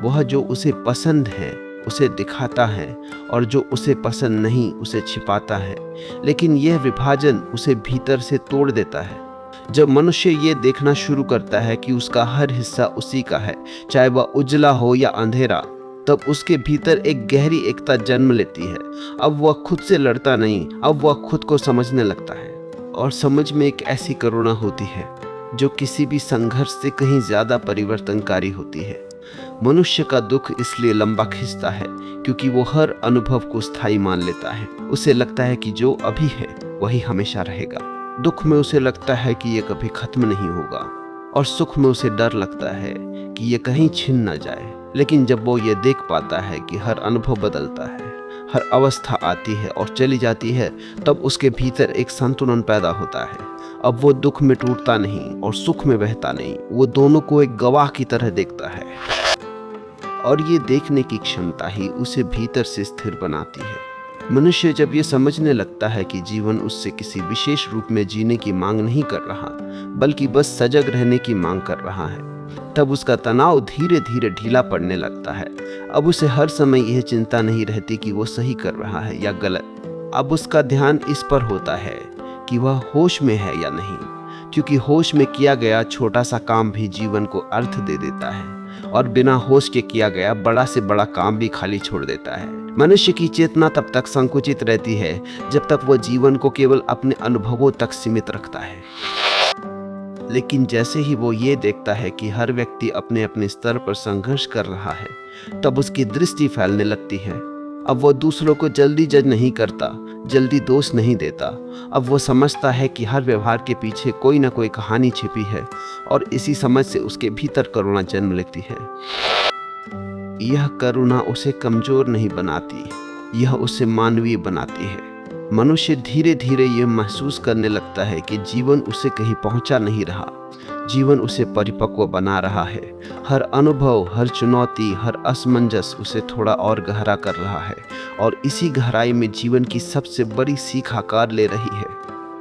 वह जो उसे पसंद है उसे दिखाता है, और जो उसे पसंद नहीं उसे छिपाता है। लेकिन यह विभाजन उसे भीतर से तोड़ देता है। जब मनुष्य ये देखना शुरू करता है कि उसका हर हिस्सा उसी का है, चाहे वह उजला हो या अंधेरा, तब उसके भीतर एक गहरी एकता जन्म लेती है। अब वह खुद से लड़ता नहीं, अब वह खुद को समझने लगता है। और समझ में एक ऐसी करुणा होती है जो किसी भी संघर्ष से कहीं ज्यादा परिवर्तनकारी होती है। मनुष्य का दुख इसलिए लंबा खिंचता है क्योंकि वो हर अनुभव को स्थायी मान लेता है। उसे लगता है कि जो अभी है वही हमेशा रहेगा। दुख में उसे लगता है कि ये कभी खत्म नहीं होगा, और सुख में उसे डर लगता है कि ये कहीं छिन न जाए। लेकिन जब वो ये देख पाता है कि हर अनुभव बदलता है, हर अवस्था आती है और चली जाती है, तब उसके भीतर एक संतुलन पैदा होता है। अब वो दुख में टूटता नहीं और सुख में बहता नहीं, वो दोनों को एक गवाह की तरह देखता है। और ये देखने की क्षमता ही उसे भीतर से स्थिर बनाती है। मनुष्य जब ये समझने लगता है कि जीवन उससे किसी विशेष रूप में जीने की मांग नहीं कर रहा, बल्कि बस सजग रहने की मांग कर रहा है, तब उसका तनाव धीरे धीरे ढीला पड़ने लगता है। अब उसे हर समय यह चिंता नहीं रहती कि वो सही कर रहा है या गलत। अब उसका ध्यान इस पर होता है कि वह होश में है या नहीं, क्योंकि होश में किया गया छोटा सा काम भी जीवन को अर्थ दे देता है, और बिना होश के किया गया बड़ा से बड़ा काम भी खाली छोड़ देता है। मनुष्य की चेतना तब तक संकुचित रहती है जब तक वह जीवन को केवल अपने अनुभवों तक सीमित रखता है। लेकिन जैसे ही वो ये देखता है कि हर व्यक्ति अपने अपने स्तर पर संघर्ष कर रहा है, तब उसकी दृष्टि फैलने लगती है। अब वो दूसरों को जल्दी जज नहीं करता, जल्दी दोष नहीं देता। अब वो समझता है कि हर व्यवहार के पीछे कोई ना कोई कहानी छिपी है, और इसी समझ से उसके भीतर करुणा जन्म लेती है। यह करुणा उसे कमजोर नहीं बनाती, यह उसे मानवीय बनाती है। मनुष्य धीरे धीरे ये महसूस करने लगता है कि जीवन उसे कहीं पहुंचा नहीं रहा, जीवन उसे परिपक्व बना रहा है। हर अनुभव, हर चुनौती, हर असमंजस उसे थोड़ा और गहरा कर रहा है, और इसी गहराई में जीवन की सबसे बड़ी सीख आकार ले रही है।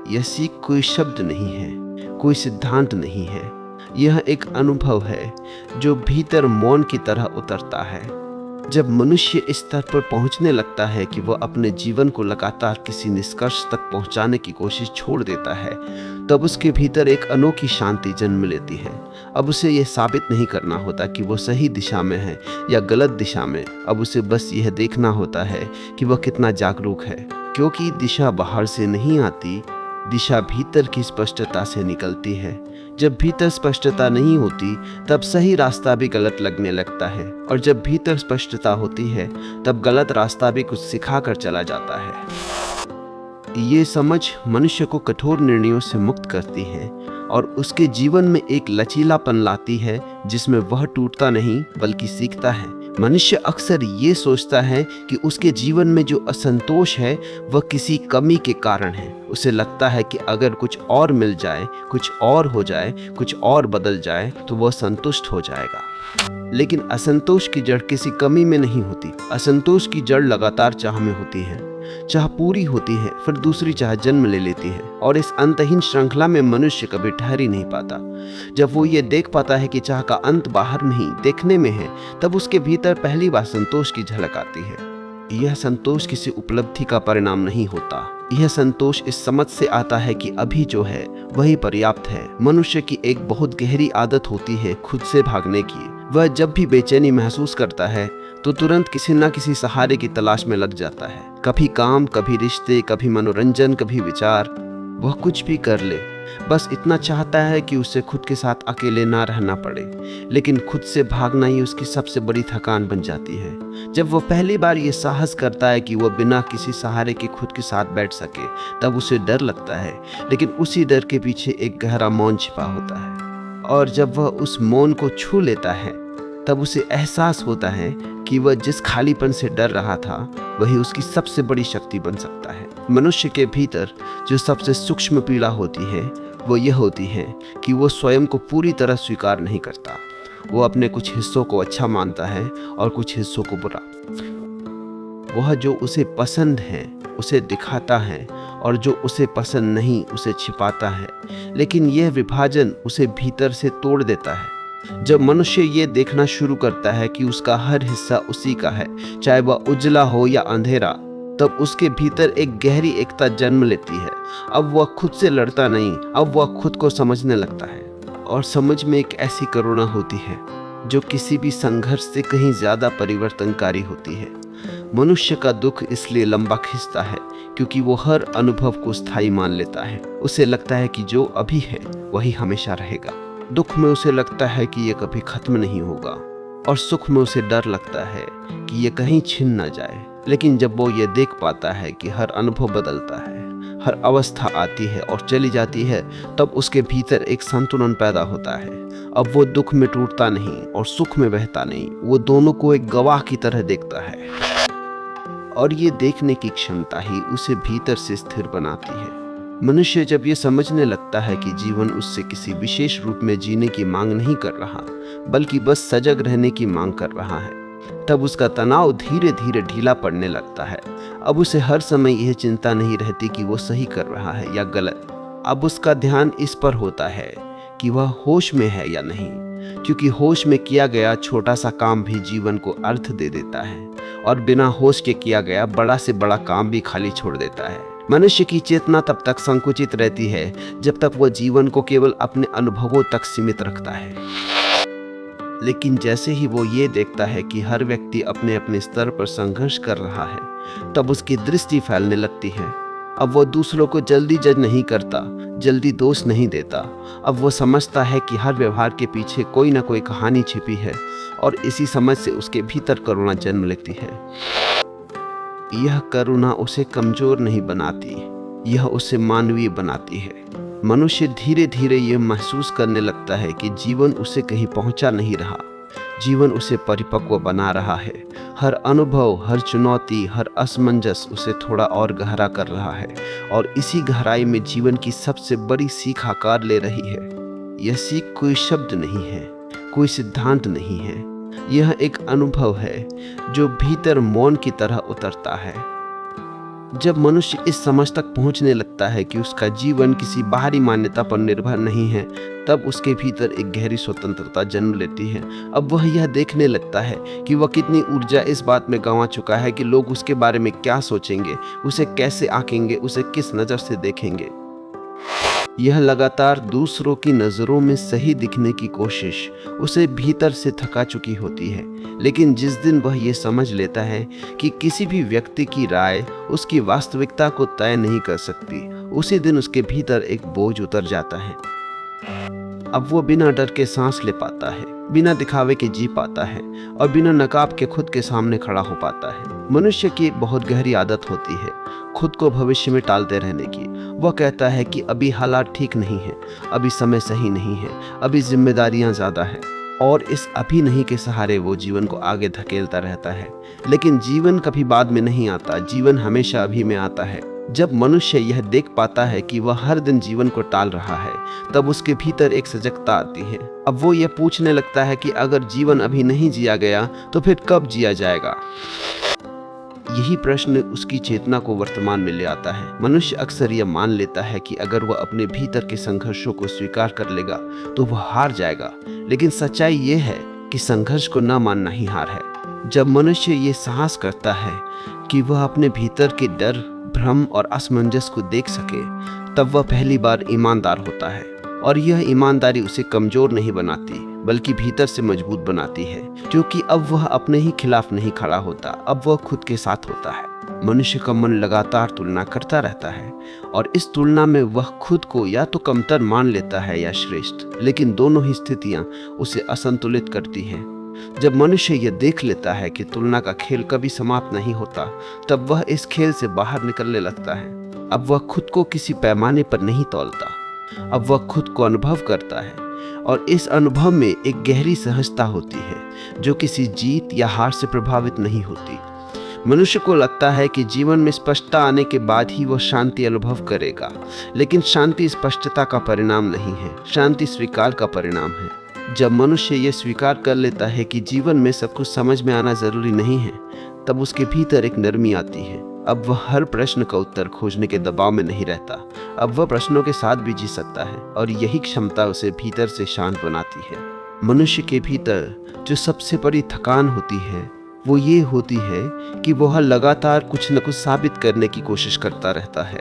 यह सीख कोई शब्द नहीं है, कोई सिद्धांत नहीं है, यह एक अनुभव है जो भीतर मौन की तरह उतरता है। जब मनुष्य इस स्तर पर पहुंचने लगता है कि वह अपने जीवन को लगातार किसी निष्कर्ष तक पहुंचाने की कोशिश छोड़ देता है, तब उसके भीतर एक अनोखी शांति जन्म लेती है। अब उसे यह साबित नहीं करना होता कि वह सही दिशा में है या गलत दिशा में। अब उसे बस यह देखना होता है कि वह कितना जागरूक है, क्योंकि दिशा बाहर से नहीं आती, दिशा भीतर की स्पष्टता से निकलती है। जब भीतर स्पष्टता नहीं होती तब सही रास्ता भी गलत लगने लगता है, और जब भीतर स्पष्टता होती है तब गलत रास्ता भी कुछ सिखा कर चला जाता है। ये समझ मनुष्य को कठोर निर्णयों से मुक्त करती है और उसके जीवन में एक लचीलापन लाती है जिसमें वह टूटता नहीं बल्कि सीखता है। मनुष्य अक्सर ये सोचता है कि उसके जीवन में जो असंतोष है वह किसी कमी के कारण है। उसे लगता है कि अगर कुछ और मिल जाए, कुछ और हो जाए, कुछ और बदल जाए तो वह संतुष्ट हो जाएगा। लेकिन असंतोष की जड़ किसी कमी में नहीं होती। असंतोष की जड़ लगातार चाह में होती है। चाह पूरी होती है, फिर दूसरी चाह जन्म ले लेती है, और इस अंतहीन श्रृंखला में मनुष्य कभी ठहर ही नहीं पाता। जब वो ये देख पाता है कि चाह का अंत बाहर नहीं, देखने में है, तब उसके भीतर पहली बार संतोष की झलक आती है। यह संतोष किसी उपलब्धि का परिणाम नहीं होता। यह संतोष इस समझ से आता है कि अभी जो है वही पर्याप्त है। मनुष्य की एक बहुत गहरी आदत होती है खुद से भागने की। वह जब भी बेचैनी महसूस करता है तो तुरंत किसी न किसी सहारे की तलाश में लग जाता है। कभी काम, कभी रिश्ते, कभी मनोरंजन, कभी विचार। वह कुछ भी कर ले, बस इतना चाहता है कि उसे खुद के साथ अकेले ना रहना पड़े। लेकिन खुद से भागना ही उसकी सबसे बड़ी थकान बन जाती है। जब वह पहली बार ये साहस करता है कि वह बिना किसी सहारे के खुद के साथ बैठ सके, तब उसे डर लगता है, लेकिन उसी डर के पीछे एक गहरा मौन छिपा होता है। और जब वह उस मौन को छू लेता है, तब उसे एहसास होता है कि वह जिस खालीपन से डर रहा था वही उसकी सबसे बड़ी शक्ति बन सकता है। मनुष्य के भीतर जो सबसे सूक्ष्म पीड़ा होती है वो यह होती है कि वो स्वयं को पूरी तरह स्वीकार नहीं करता। वो अपने कुछ हिस्सों को अच्छा मानता है और कुछ हिस्सों को बुरा। वह जो उसे पसंद है उसे दिखाता है, और जो उसे पसंद नहीं उसे छिपाता है। लेकिन यह विभाजन उसे भीतर से तोड़ देता है। जब मनुष्य ये देखना शुरू करता है कि उसका हर हिस्सा उसी का है, चाहे वह उजला हो या अंधेरा, तब उसके भीतर एक गहरी एकता जन्म लेती है। अब वह खुद से लड़ता नहीं, अब वह खुद को समझने लगता है। और समझ में एक ऐसी करुणा होती है जो किसी भी संघर्ष से कहीं ज्यादा परिवर्तनकारी होती है। मनुष्य का दुख इसलिए लंबा खिंचता है क्योंकि वो हर अनुभव को स्थायी मान लेता है। उसे लगता है कि जो अभी है वही हमेशा रहेगा। दुख में उसे लगता है कि ये कभी खत्म नहीं होगा, और सुख में उसे डर लगता है कि ये कहीं छिन न जाए। लेकिन जब वो ये देख पाता है कि हर अनुभव बदलता है, हर अवस्था आती है और चली जाती है, तब उसके भीतर एक संतुलन पैदा होता है। अब वो दुख में टूटता नहीं और सुख में बहता नहीं, वो दोनों को एक गवाह की तरह देखता है। और ये देखने की क्षमता ही उसे भीतर से स्थिर बनाती है। मनुष्य जब ये समझने लगता है कि जीवन उससे किसी विशेष रूप में जीने की मांग नहीं कर रहा, बल्कि बस सजग रहने की मांग कर रहा है, तब उसका तनाव धीरे धीरे ढीला पड़ने लगता है। अब उसे हर समय यह चिंता नहीं रहती कि वो सही कर रहा है या गलत। अब उसका ध्यान इस पर होता है कि वह होश में है या नहीं, क्योंकि होश में किया गया छोटा सा काम भी जीवन को अर्थ दे देता है, और बिना होश के किया गया बड़ा से बड़ा काम भी खाली छोड़ देता है। मनुष्य की चेतना तब तक संकुचित रहती है जब तक वह जीवन को केवल अपने अनुभवों तक सीमित रखता है। लेकिन जैसे ही वो ये देखता है कि हर व्यक्ति अपने अपने स्तर पर संघर्ष कर रहा है, तब उसकी दृष्टि फैलने लगती है। अब वो दूसरों को जल्दी जज नहीं करता, जल्दी दोष नहीं देता। अब वो समझता है कि हर व्यवहार के पीछे कोई ना कोई कहानी छिपी है, और इसी समझ से उसके भीतर करुणा जन्म लेती है। यह करुणा उसे कमजोर नहीं बनाती, यह उसे मानवीय बनाती है। मनुष्य धीरे धीरे यह महसूस करने लगता है कि जीवन उसे कहीं पहुंचा नहीं रहा, जीवन उसे परिपक्व बना रहा है। हर अनुभव, हर चुनौती, हर असमंजस उसे थोड़ा और गहरा कर रहा है और इसी गहराई में जीवन की सबसे बड़ी सीख आकार ले रही है। यह सीख कोई शब्द नहीं है, कोई सिद्धांत नहीं है। यह एक अनुभव है जो भीतर मौन की तरह उतरता है। जब मनुष्य इस समझ तक पहुंचने लगता है कि उसका जीवन किसी बाहरी मान्यता पर निर्भर नहीं है, तब उसके भीतर एक गहरी स्वतंत्रता जन्म लेती है। अब वह यह देखने लगता है कि वह कितनी ऊर्जा इस बात में गंवा चुका है कि लोग उसके बारे में क्या सोचेंगे, उसे कैसे आंकेंगे, उसे किस नज़र से देखेंगे। यह लगातार दूसरों की नज़रों में सही दिखने की कोशिश उसे भीतर से थका चुकी होती है। लेकिन जिस दिन वह ये समझ लेता है कि किसी भी व्यक्ति की राय उसकी वास्तविकता को तय नहीं कर सकती, उसी दिन उसके भीतर एक बोझ उतर जाता है। अब वो बिना डर के सांस ले पाता है, बिना दिखावे के जी पाता है और बिना नकाब के खुद के सामने खड़ा हो पाता है। मनुष्य की एक बहुत गहरी आदत होती है खुद को भविष्य में टालते रहने की। वह कहता है कि अभी हालात ठीक नहीं है, अभी समय सही नहीं है, अभी जिम्मेदारियां ज़्यादा हैं, और इस अभी नहीं के सहारे वो जीवन को आगे धकेलता रहता है। लेकिन जीवन कभी बाद में नहीं आता, जीवन हमेशा अभी में आता है। जब मनुष्य यह देख पाता है कि वह हर दिन जीवन को टाल रहा है, तब उसके भीतर एक सजगता आती है। अब वो यह पूछने लगता है कि अगर जीवन अभी नहीं जिया गया तो फिर कब जिया जाएगा। यही प्रश्न उसकी चेतना को वर्तमान में ले आता है। मनुष्य अक्सर यह मान लेता है कि अगर वह अपने भीतर के संघर्षों को स्वीकार कर लेगा तो वह हार जाएगा। लेकिन सच्चाई ये है कि संघर्ष को न मानना ही हार है। जब मनुष्य ये साहस करता है कि वह अपने भीतर के डर, भ्रम और असमंजस को देख सके, तब वह पहली बार ईमानदार होता है। और यह ईमानदारी उसे कमजोर नहीं बनाती, बल्कि भीतर से मजबूत बनाती है, क्योंकि अब वह अपने ही खिलाफ नहीं खड़ा होता, अब वह खुद के साथ होता है। मनुष्य का मन लगातार तुलना करता रहता है और इस तुलना में वह खुद को या तो कमतर मान लेता है या श्रेष्ठ, लेकिन दोनों ही स्थितियां उसे असंतुलित करती हैं। जब मनुष्य यह देख लेता है कि तुलना का खेल कभी समाप्त नहीं होता, तब वह इस खेल से बाहर निकलने लगता है। अब वह खुद को किसी पैमाने पर नहीं तौलता, अब वह खुद को अनुभव करता है और इस अनुभव में एक गहरी सहजता होती है जो किसी जीत या हार से प्रभावित नहीं होती। मनुष्य को लगता है कि जीवन में स्पष्टता आने के बाद ही वह शांति अनुभव करेगा, लेकिन शांति स्पष्टता का परिणाम नहीं है, शांति स्वीकार का परिणाम है। जब मनुष्य ये स्वीकार कर लेता है कि जीवन में सब कुछ समझ में आना जरूरी नहीं है, तब उसके भीतर एक नरमी आती है। अब वह हर प्रश्न का उत्तर खोजने के दबाव में नहीं रहता, अब वह प्रश्नों के साथ भी जी सकता है और यही क्षमता उसे भीतर से शांत बनाती है। मनुष्य के भीतर जो सबसे बड़ी थकान होती है वो ये होती है कि वह लगातार कुछ न कुछ साबित करने की कोशिश करता रहता है।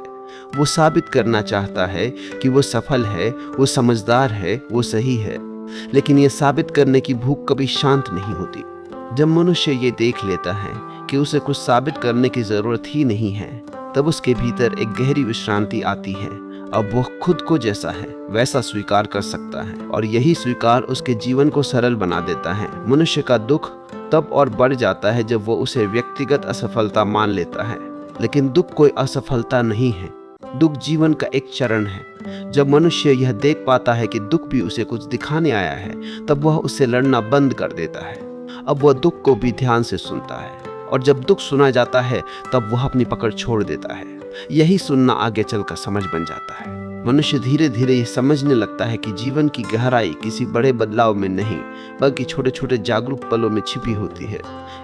वो साबित करना चाहता है कि वो सफल है, वो समझदार है, वो सही है, लेकिन ये साबित करने की भूख कभी शांत नहीं होती। जब मनुष्य ये देख लेता है कि उसे कुछ साबित करने की जरूरत ही नहीं है, तब उसके भीतर एक गहरी विश्रांति आती है। अब वह खुद को जैसा है वैसा स्वीकार कर सकता है और यही स्वीकार उसके जीवन को सरल बना देता है। मनुष्य का दुख तब और बढ़ जाता है जब वो उसे व्यक्तिगत असफलता मान लेता है, लेकिन दुख कोई असफलता नहीं है, दुख जीवन का एक चरण है। जब मनुष्य यह देख पाता है कि दुख भी उसे कुछ दिखाने आया है, तब वह उससे लड़ना बंद कर देता है। अब वह दुख को भी ध्यान से सुनता है और जब दुख सुना जाता है तब वह अपनी पकड़ छोड़ देता है। यही सुनना आगे चलकर समझ बन जाता है। मनुष्य धीरे धीरे यह समझने लगता है कि जीवन की गहराई किसी बड़े बदलाव में नहीं, बल्कि छोटे छोटे जागरूक पलों में छिपी होती है।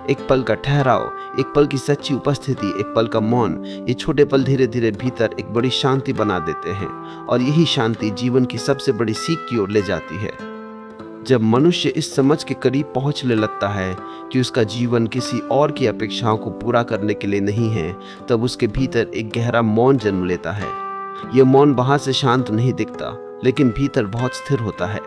एक पल का ठहराव, एक पल की सच्ची उपस्थिति, एक पल का मौन, ये छोटे पल धीरे धीरे भीतर एक बड़ी शांति बना देते हैं और यही शांति जीवन की सबसे बड़ी सीख की ओर ले जाती है। जब मनुष्य इस समझ के करीब पहुंचने लगता है कि उसका जीवन किसी और की अपेक्षाओं को पूरा करने के लिए नहीं है, तब उसके भीतर एक गहरा मौन जन्म लेता है। यह मौन बाहर से शांत नहीं दिखता, लेकिन भीतर बहुत स्थिर होता है।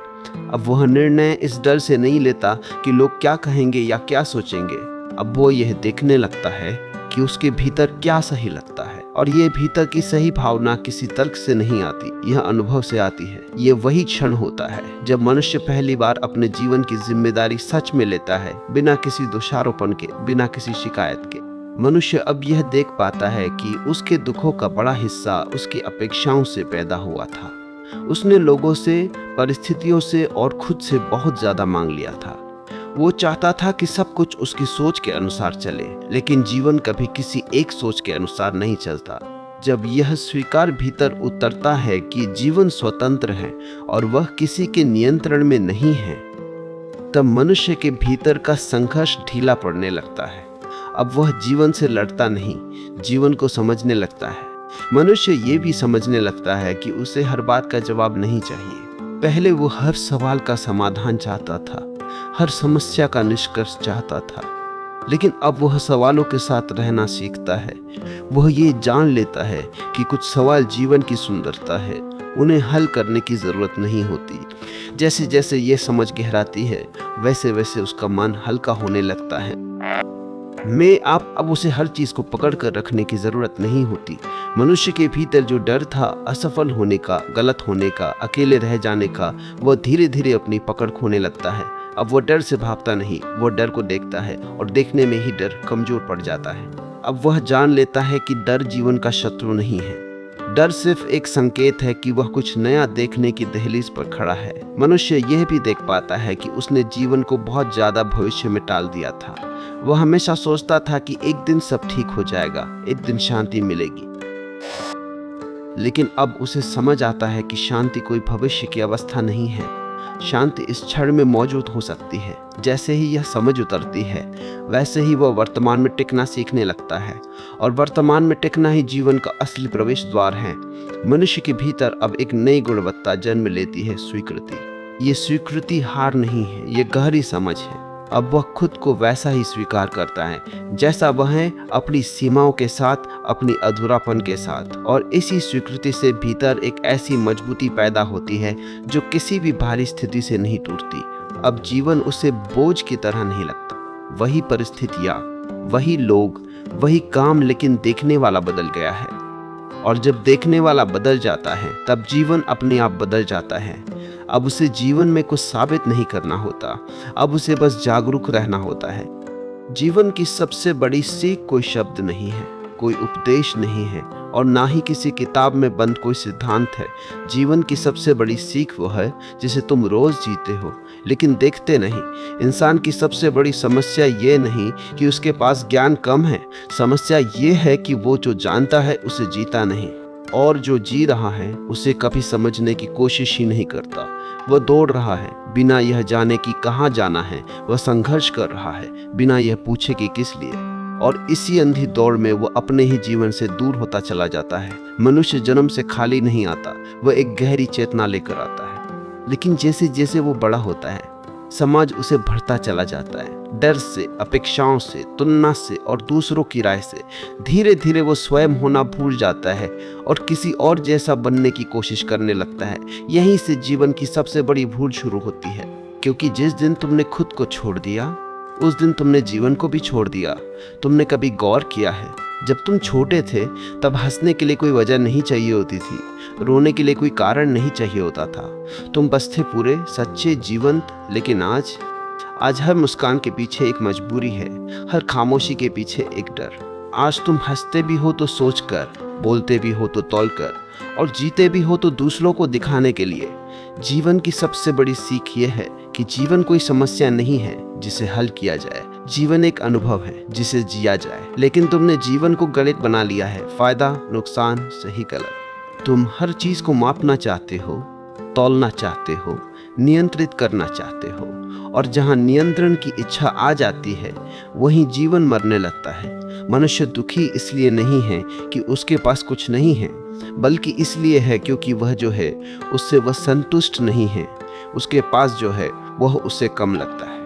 अब वह निर्णय इस डर से नहीं लेता कि लोग क्या कहेंगे या क्या सोचेंगे। अब वो यह देखने लगता है कि उसके भीतर क्या सही लगता है, और ये भीतर की सही भावना किसी तर्क से नहीं आती, यह अनुभव से आती है। ये वही क्षण होता है जब मनुष्य पहली बार अपने जीवन की जिम्मेदारी सच में लेता है, बिना किसी दोषारोपण के, बिना किसी शिकायत के। मनुष्य अब यह देख पाता है कि उसके दुखों का बड़ा हिस्सा उसकी अपेक्षाओं से पैदा हुआ था। उसने लोगों से, परिस्थितियों से और खुद से बहुत ज्यादा मांग लिया था। वो चाहता था कि सब कुछ उसकी सोच के अनुसार चले, लेकिन जीवन कभी किसी एक सोच के अनुसार नहीं चलता। जब यह स्वीकार भीतर उतरता है कि जीवन स्वतंत्र है और वह किसी के नियंत्रण में नहीं है, तब मनुष्य के भीतर का संघर्ष ढीला पड़ने लगता है। अब वह जीवन से लड़ता नहीं, जीवन को समझने लगता है। मनुष्य ये भी समझने लगता है कि उसे हर बात का जवाब नहीं चाहिए। पहले वो हर सवाल का समाधान चाहता था, हर समस्या का निष्कर्ष चाहता था, लेकिन अब वह सवालों के साथ रहना सीखता है। वह ये जान लेता है कि कुछ सवाल जीवन की सुंदरता है, उन्हें हल करने की जरूरत नहीं होती। जैसे जैसे ये समझ गहराती है, वैसे वैसे उसका मन हल्का होने लगता है। आप अब उसे हर चीज को पकड़ कर रखने की जरूरत नहीं होती। मनुष्य के भीतर जो डर था असफल होने का, गलत होने का, अकेले रह जाने का, वह धीरे धीरे अपनी पकड़ खोने लगता है। अब वह डर से भागता नहीं, वह डर को देखता है और देखने में ही डर कमजोर पड़ जाता है। अब वह जान लेता है कि डर जीवन का शत्रु नहीं है। डर सिर्फ एक संकेत है कि वह कुछ नया देखने की दहलीज पर खड़ा है। मनुष्य यह भी देख पाता है कि उसने जीवन को बहुत ज्यादा भविष्य में टाल दिया था। वह हमेशा सोचता था कि एक दिन सब ठीक हो जाएगा, एक दिन शांति मिलेगी। लेकिन अब उसे समझ आता है कि शांति कोई भविष्य की अवस्था नहीं है। शांति इस क्षण में मौजूद हो सकती है। जैसे ही यह समझ उतरती है, वैसे ही वह वर्तमान में टिकना सीखने लगता है, और वर्तमान में टिकना ही जीवन का असली प्रवेश द्वार है। मनुष्य के भीतर अब एक नई गुणवत्ता जन्म लेती है, स्वीकृति। ये स्वीकृति हार नहीं है, ये गहरी समझ है। अब वह खुद को वैसा ही स्वीकार करता है जैसा वह है, अपनी सीमाओं के साथ, अपनी अधूरापन के साथ। और इसी स्वीकृति से भीतर एक ऐसी मजबूती पैदा होती है जो किसी भी भारी स्थिति से नहीं टूटती। अब जीवन उसे बोझ की तरह नहीं लगता। वही परिस्थितियां, वही लोग, वही काम, लेकिन देखने वाला बदल गया है। और जब देखने वाला बदल जाता है, तब जीवन अपने आप बदल जाता है। अब उसे जीवन में कुछ साबित नहीं करना होता, अब उसे बस जागरूक रहना होता है। जीवन की सबसे बड़ी सीख कोई शब्द नहीं है, कोई उपदेश नहीं है, और ना ही किसी किताब में बंद कोई सिद्धांत है। जीवन की सबसे बड़ी सीख वो है जिसे तुम रोज जीते हो लेकिन देखते नहीं। इंसान की सबसे बड़ी समस्या ये नहीं कि उसके पास ज्ञान कम है, समस्या ये है कि वो जो जानता है उसे जीता नहीं, और जो जी रहा है उसे कभी समझने की कोशिश ही नहीं करता। वह दौड़ रहा है बिना यह जाने कि कहाँ जाना है, वह संघर्ष कर रहा है बिना यह पूछे कि किस लिए, और इसी अंधी दौड़ में वह अपने ही जीवन से दूर होता चला जाता है। मनुष्य जन्म से खाली नहीं आता, वह एक गहरी चेतना लेकर आता है। लेकिन जैसे जैसे वो बड़ा होता है, समाज उसे भरता चला जाता है। डर से, अपेक्षाओं से, तुलना से और दूसरों की राय से धीरे धीरे वो स्वयं होना भूल जाता है और किसी और जैसा बनने की कोशिश करने लगता है। यहीं से जीवन की सबसे बड़ी भूल शुरू होती है, क्योंकि जिस दिन तुमने खुद को छोड़ दिया, उस दिन तुमने जीवन को भी छोड़ दिया। तुमने कभी गौर किया है, जब तुम छोटे थे तब हंसने के लिए कोई वजह नहीं चाहिए होती थी, रोने के लिए कोई कारण नहीं चाहिए होता था। तुम बस थे पूरे, सच्चे, जीवंत। लेकिन आज हर मुस्कान के पीछे एक मजबूरी है, हर खामोशी के पीछे एक डर। आज तुम हंसते भी हो तो सोचकर, बोलते भी हो तो तौलकर, और जीते भी हो तो दूसरों को दिखाने के लिए। जीवन की सबसे बड़ी सीख यह है कि जीवन कोई समस्या नहीं है जिसे हल किया जाए, जीवन एक अनुभव है जिसे जिया जाए। लेकिन तुमने जीवन को गणित बना लिया है, फायदा, नुकसान, सही गलत। तुम हर चीज को मापना चाहते हो, तौलना चाहते हो, नियंत्रित करना चाहते हो, और जहां नियंत्रण की इच्छा आ जाती है वहीं जीवन मरने लगता है। मनुष्य दुखी इसलिए नहीं है कि उसके पास कुछ नहीं है, बल्कि इसलिए है क्योंकि वह जो है उससे वह संतुष्ट नहीं है। उसके पास जो है वह उसे कम लगता है,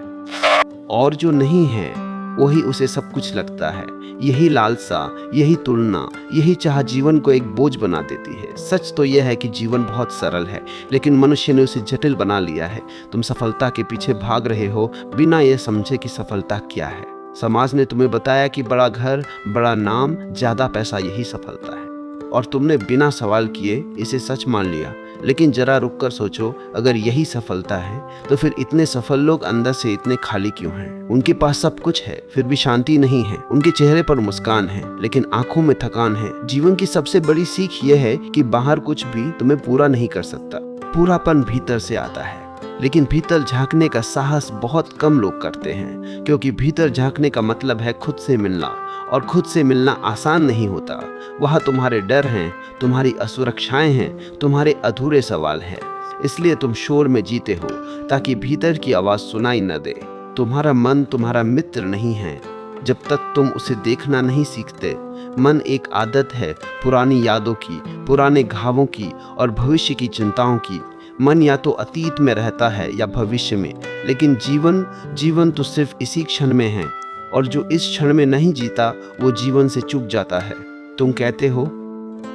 और जो नहीं है वही उसे सब कुछ लगता है। यही लालसा, यही तुलना, यही चाह जीवन को एक बोझ बना देती है। सच तो यह है कि जीवन बहुत सरल है, लेकिन मनुष्य ने उसे जटिल बना लिया है। तुम सफलता के पीछे भाग रहे हो बिना यह समझे कि सफलता क्या है। समाज ने तुम्हें बताया कि बड़ा घर, बड़ा नाम, ज्यादा पैसा यही सफलता है, और तुमने बिना सवाल किए इसे सच मान लिया। लेकिन जरा रुककर सोचो, अगर यही सफलता है तो फिर इतने सफल लोग अंदर से इतने खाली क्यों हैं? उनके पास सब कुछ है फिर भी शांति नहीं है, उनके चेहरे पर मुस्कान है लेकिन आंखों में थकान है। जीवन की सबसे बड़ी सीख यह है कि बाहर कुछ भी तुम्हें पूरा नहीं कर सकता, पूरापन भीतर से आता है। लेकिन भीतर झांकने का साहस बहुत कम लोग करते हैं, क्योंकि भीतर झांकने का मतलब है खुद से मिलना, और खुद से मिलना आसान नहीं होता। वहाँ तुम्हारे डर हैं, तुम्हारी असुरक्षाएं हैं, तुम्हारे अधूरे सवाल हैं। इसलिए तुम शोर में जीते हो ताकि भीतर की आवाज सुनाई न दे। तुम्हारा मन तुम्हारा मित्र नहीं है जब तक तुम उसे देखना नहीं सीखते। मन एक आदत है, पुरानी यादों की, पुराने घावों की और भविष्य की चिंताओं की। मन या तो अतीत में रहता है या भविष्य में, लेकिन जीवन तो सिर्फ इसी क्षण में है, और जो इस क्षण में नहीं जीता वो जीवन से चूक जाता है। तुम कहते हो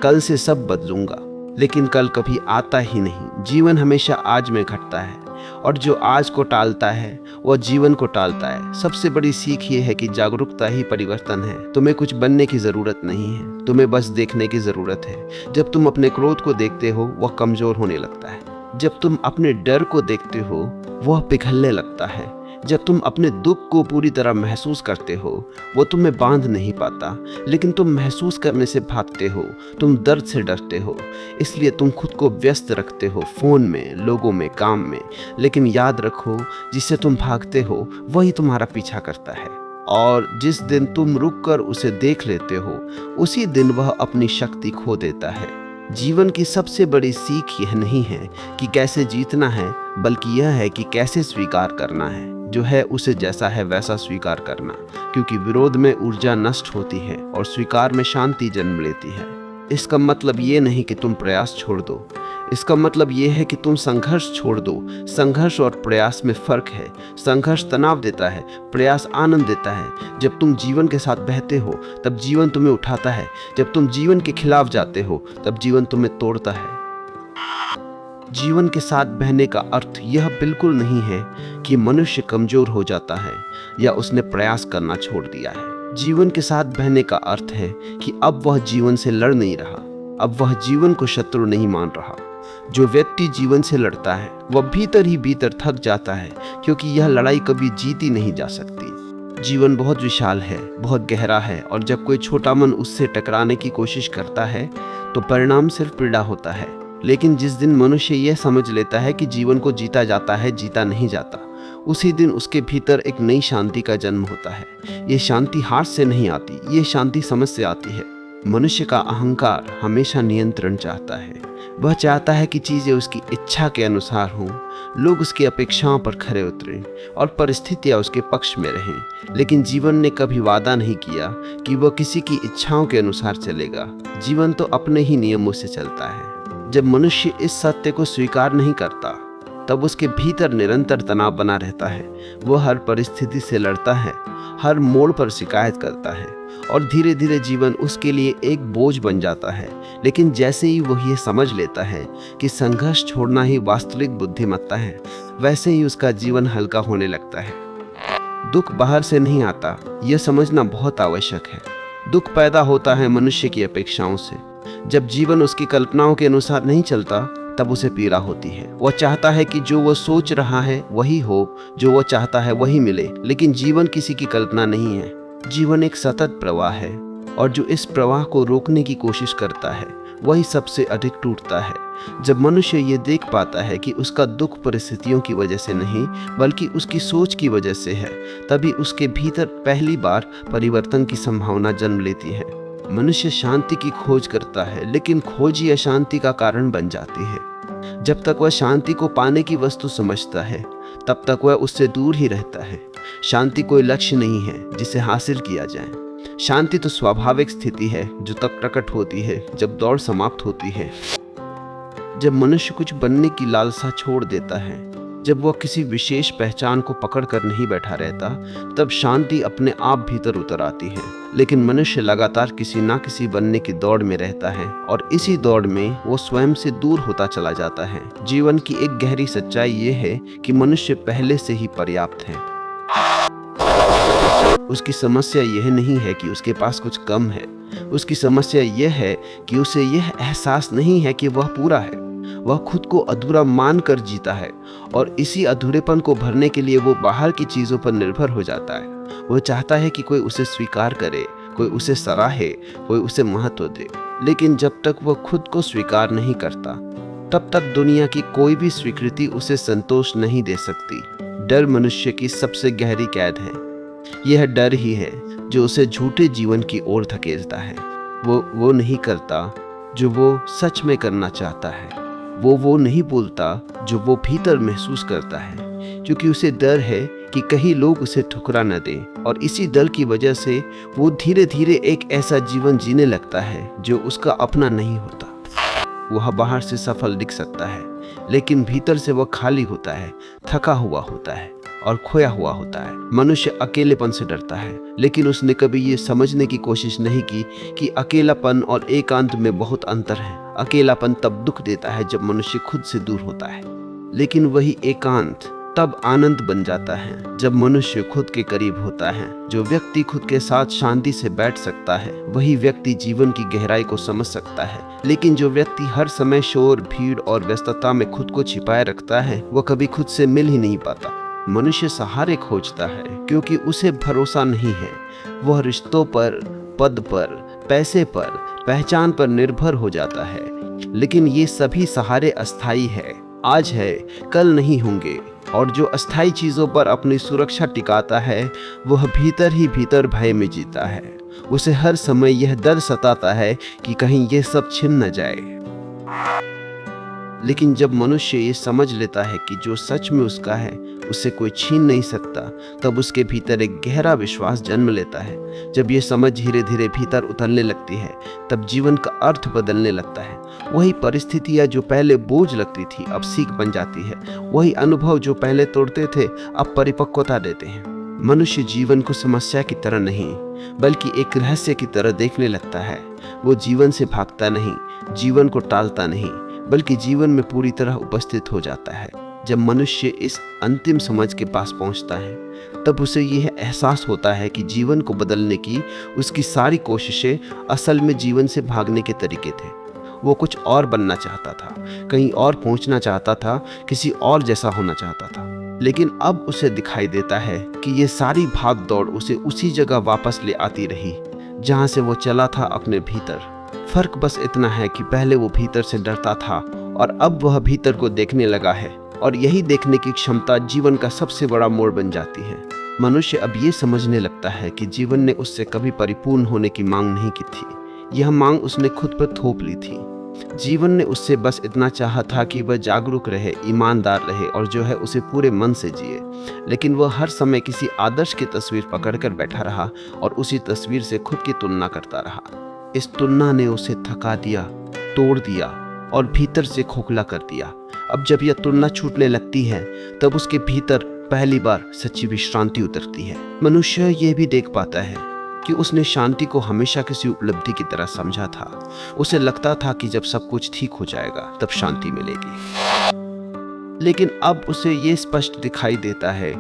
कल से सब बदलूंगा, लेकिन कल कभी आता ही नहीं। जीवन हमेशा आज में घटता है, और जो आज को टालता है वह जीवन को टालता है। सबसे बड़ी सीख ये है कि जागरूकता ही परिवर्तन है। तुम्हें कुछ बनने की जरूरत नहीं है, तुम्हें बस देखने की जरूरत है। जब तुम अपने क्रोध को देखते हो वह कमजोर होने लगता है। जब तुम अपने डर को देखते हो वह पिघलने लगता है। जब तुम अपने दुख को पूरी तरह महसूस करते हो वो तुम्हें बांध नहीं पाता, लेकिन तुम महसूस करने से भागते हो, तुम दर्द से डरते हो। इसलिए तुम खुद को व्यस्त रखते हो, फोन में, लोगों में, काम में। लेकिन याद रखो, जिससे तुम भागते हो वही तुम्हारा पीछा करता है, और जिस दिन तुम रुककर उसे देख लेते हो उसी दिन वह अपनी शक्ति खो देता है। जीवन की सबसे बड़ी सीख यह नहीं है कि कैसे जीतना है, बल्कि यह है कि कैसे स्वीकार करना है। जो है उसे जैसा है वैसा स्वीकार करना, क्योंकि विरोध में ऊर्जा नष्ट होती है और स्वीकार में शांति जन्म लेती है। इसका मतलब ये नहीं कि तुम प्रयास छोड़ दो, इसका मतलब ये है कि तुम संघर्ष छोड़ दो। संघर्ष और प्रयास में फर्क है। संघर्ष तनाव देता है, प्रयास आनंद देता है। जब तुम जीवन के साथ बहते हो तब जीवन तुम्हें उठाता है, जब तुम जीवन के खिलाफ जाते हो तब जीवन तुम्हें तोड़ता है। जीवन के साथ बहने का अर्थ यह बिल्कुल नहीं है कि मनुष्य कमजोर हो जाता है या उसने प्रयास करना छोड़ दिया है। जीवन के साथ बहने का अर्थ है कि अब वह जीवन से लड़ नहीं रहा, अब वह जीवन को शत्रु नहीं मान रहा। जो व्यक्ति जीवन से लड़ता है वह भीतर ही भीतर थक जाता है, क्योंकि यह लड़ाई कभी जीती नहीं जा सकती। जीवन बहुत विशाल है, बहुत गहरा है, और जब कोई छोटा मन उससे टकराने की कोशिश करता है तो परिणाम सिर्फ पीड़ा होता है। लेकिन जिस दिन मनुष्य यह समझ लेता है कि जीवन को जीता जाता है, जीता नहीं जाता, उसी दिन उसके भीतर एक नई शांति का जन्म होता है। ये शांति हार से नहीं आती, ये शांति समझ से आती है। मनुष्य का अहंकार हमेशा नियंत्रण चाहता है। वह चाहता है कि चीजें उसकी इच्छा के अनुसार हों, लोग उसकी अपेक्षाओं पर खरे उतरें और परिस्थितियां उसके पक्ष में रहें। लेकिन जीवन ने कभी वादा नहीं किया कि वह किसी की इच्छाओं के अनुसार चलेगा। जीवन तो अपने ही नियमों से चलता है। जब मनुष्य इस सत्य को स्वीकार नहीं करता तब उसके भीतर निरंतर तनाव बना रहता है। वह हर परिस्थिति से लड़ता है, हर मोड़ पर शिकायत करता है, और धीरे धीरे जीवन उसके लिए एक बोझ बन जाता है। लेकिन जैसे ही वह ये समझ लेता है कि संघर्ष छोड़ना ही वास्तविक बुद्धिमत्ता है, वैसे ही उसका जीवन हल्का होने लगता है। दुख बाहर से नहीं आता, यह समझना बहुत आवश्यक है। दुख पैदा होता है मनुष्य की अपेक्षाओं से। जब जीवन उसकी कल्पनाओं के अनुसार नहीं चलता तब उसे पीड़ा होती है। वह चाहता है कि जो वह सोच रहा है वही हो, जो वह चाहता है वही मिले, लेकिन जीवन किसी की कल्पना नहीं है। जीवन एक सतत प्रवाह है, और जो इस प्रवाह को रोकने की कोशिश करता है वही सबसे अधिक टूटता है। जब मनुष्य ये देख पाता है कि उसका दुख परिस्थितियों की वजह से नहीं बल्कि उसकी सोच की वजह से है, तभी उसके भीतर पहली बार परिवर्तन की संभावना जन्म लेती है। मनुष्य शांति की खोज करता है, लेकिन खोज ही अशांति का कारण बन जाती है। जब तक वह शांति को पाने की वस्तु समझता है तब तक वह उससे दूर ही रहता है। शांति कोई लक्ष्य नहीं है जिसे हासिल किया जाए। शांति तो स्वाभाविक स्थिति है जो तब प्रकट होती है जब दौड़ समाप्त होती है। जब मनुष्य कुछ बनने की लालसा छोड़ देता है, जब वह किसी विशेष पहचान को पकड़कर नहीं बैठा रहता, तब शांति अपने आप भीतर उतर आती है। लेकिन मनुष्य लगातार किसी ना किसी बनने की दौड़ में रहता है, और इसी दौड़ में वो स्वयं से दूर होता चला जाता है। जीवन की एक गहरी सच्चाई ये है कि मनुष्य पहले से ही पर्याप्त है। उसकी समस्या यह नहीं है कि उसके पास कुछ कम है, उसकी समस्या यह है कि उसे यह एहसास नहीं है कि वह पूरा है। वह खुद को अधूरा मानकर जीता है, और इसी अधूरेपन को भरने के लिए वो बाहर की चीजों पर निर्भर हो जाता है। वह चाहता है कि कोई उसे स्वीकार करे, कोई उसे सराहे, कोई उसे महत्व दे। लेकिन जब तक वह खुद को स्वीकार नहीं करता तब तक दुनिया की कोई भी स्वीकृति उसे संतोष नहीं दे सकती। डर मनुष्य की सबसे गहरी कैद है। यह डर ही है जो उसे झूठे जीवन की ओर धकेलता है। वो नहीं करता जो वो सच में करना चाहता है। वो नहीं बोलता जो वो भीतर महसूस करता है, क्योंकि उसे डर है कि कहीं लोग उसे ठुकरा न दें। और इसी डर की वजह से वो धीरे धीरे एक ऐसा जीवन जीने लगता है जो उसका अपना नहीं होता। वह बाहर से सफल दिख सकता है, लेकिन भीतर से वह खाली होता है, थका हुआ होता है और खोया हुआ होता है। मनुष्य अकेलेपन से डरता है, लेकिन उसने कभी ये समझने की कोशिश नहीं की कि अकेलापन और एकांत में बहुत अंतर है। अकेलापन तब दुख देता है जब मनुष्य खुद से दूर होता है, लेकिन वही एकांत तब आनंद बन जाता है जब मनुष्य खुद के करीब होता है। जो व्यक्ति खुद के साथ शांति से बैठ सकता है, वही व्यक्ति जीवन की गहराई को समझ सकता है। लेकिन जो व्यक्ति हर समय शोर, भीड़ और व्यस्तता में खुद को छिपाए रखता है, वह कभी खुद से मिल ही नहीं पाता। मनुष्य सहारे खोजता है क्योंकि उसे भरोसा नहीं है। वह रिश्तों पर, पद पर, पैसे पर, पहचान पर निर्भर हो जाता है। लेकिन ये सभी सहारे अस्थायी है, आज है, कल नहीं होंगे। और जो अस्थायी चीजों पर अपनी सुरक्षा टिकाता है, वह भीतर ही भीतर भय में जीता है। उसे हर समय यह डर सताता है कि कहीं यह सब छिन न जाए। लेकिन जब मनुष्य ये समझ लेता है कि जो सच में उसका है उसे कोई छीन नहीं सकता, तब उसके भीतर एक गहरा विश्वास जन्म लेता है। जब ये समझ धीरे धीरे भीतर उतरने लगती है, तब जीवन का अर्थ बदलने लगता है। वही परिस्थितियां जो पहले बोझ लगती थी, अब सीख बन जाती है। वही अनुभव जो पहले तोड़ते थे, अब परिपक्वता देते हैं। मनुष्य जीवन को समस्या की तरह नहीं, बल्कि एक रहस्य की तरह देखने लगता है। वो जीवन से भागता नहीं, जीवन को टालता नहीं, बल्कि जीवन में पूरी तरह उपस्थित हो जाता है। जब मनुष्य इस अंतिम समझ के पास पहुंचता है, तब उसे यह एहसास होता है कि जीवन को बदलने की उसकी सारी कोशिशें असल में जीवन से भागने के तरीके थे। वो कुछ और बनना चाहता था, कहीं और पहुंचना चाहता था, किसी और जैसा होना चाहता था। लेकिन अब उसे दिखाई देता है कि ये सारी भाग दौड़ उसे उसी जगह वापस ले आती रही जहां से वो चला था, अपने भीतर। फर्क बस इतना है कि पहले वो भीतर से डरता था और अब वह भीतर को देखने लगा है। और यही देखने की क्षमता जीवन का सबसे बड़ा मोड़ बन जाती है। मनुष्य अब ये समझने लगता है कि जीवन ने उससे कभी परिपूर्ण होने की मांग नहीं की थी। यह मांग उसने खुद पर थोप ली थी। जीवन ने उससे बस इतना चाहा था कि वह जागरूक रहे, ईमानदार रहे और जो है उसे पूरे मन से जिए। लेकिन वह हर समय किसी आदर्श की तस्वीर पकड़कर बैठा रहा और उसी तस्वीर से खुद की तुलना करता रहा। इस तुलना ने उसे थका दिया, तोड़ दिया और भीतर से खोखला कर दिया। अब जब यह तुलना छूटने लगती है, तब उसके भीतर पहली बार सच्ची विश्रांति उतरती है। मनुष्य यह भी देख पाता है कि उसने शांति को हमेशा किसी उपलब्धि की तरह समझा था। उसे लगता था कि जब सब कुछ ठीक हो जाएगा तब शांति मिलेगी। लेकिन अब उसे ये स्पष्ट दिखाई देता है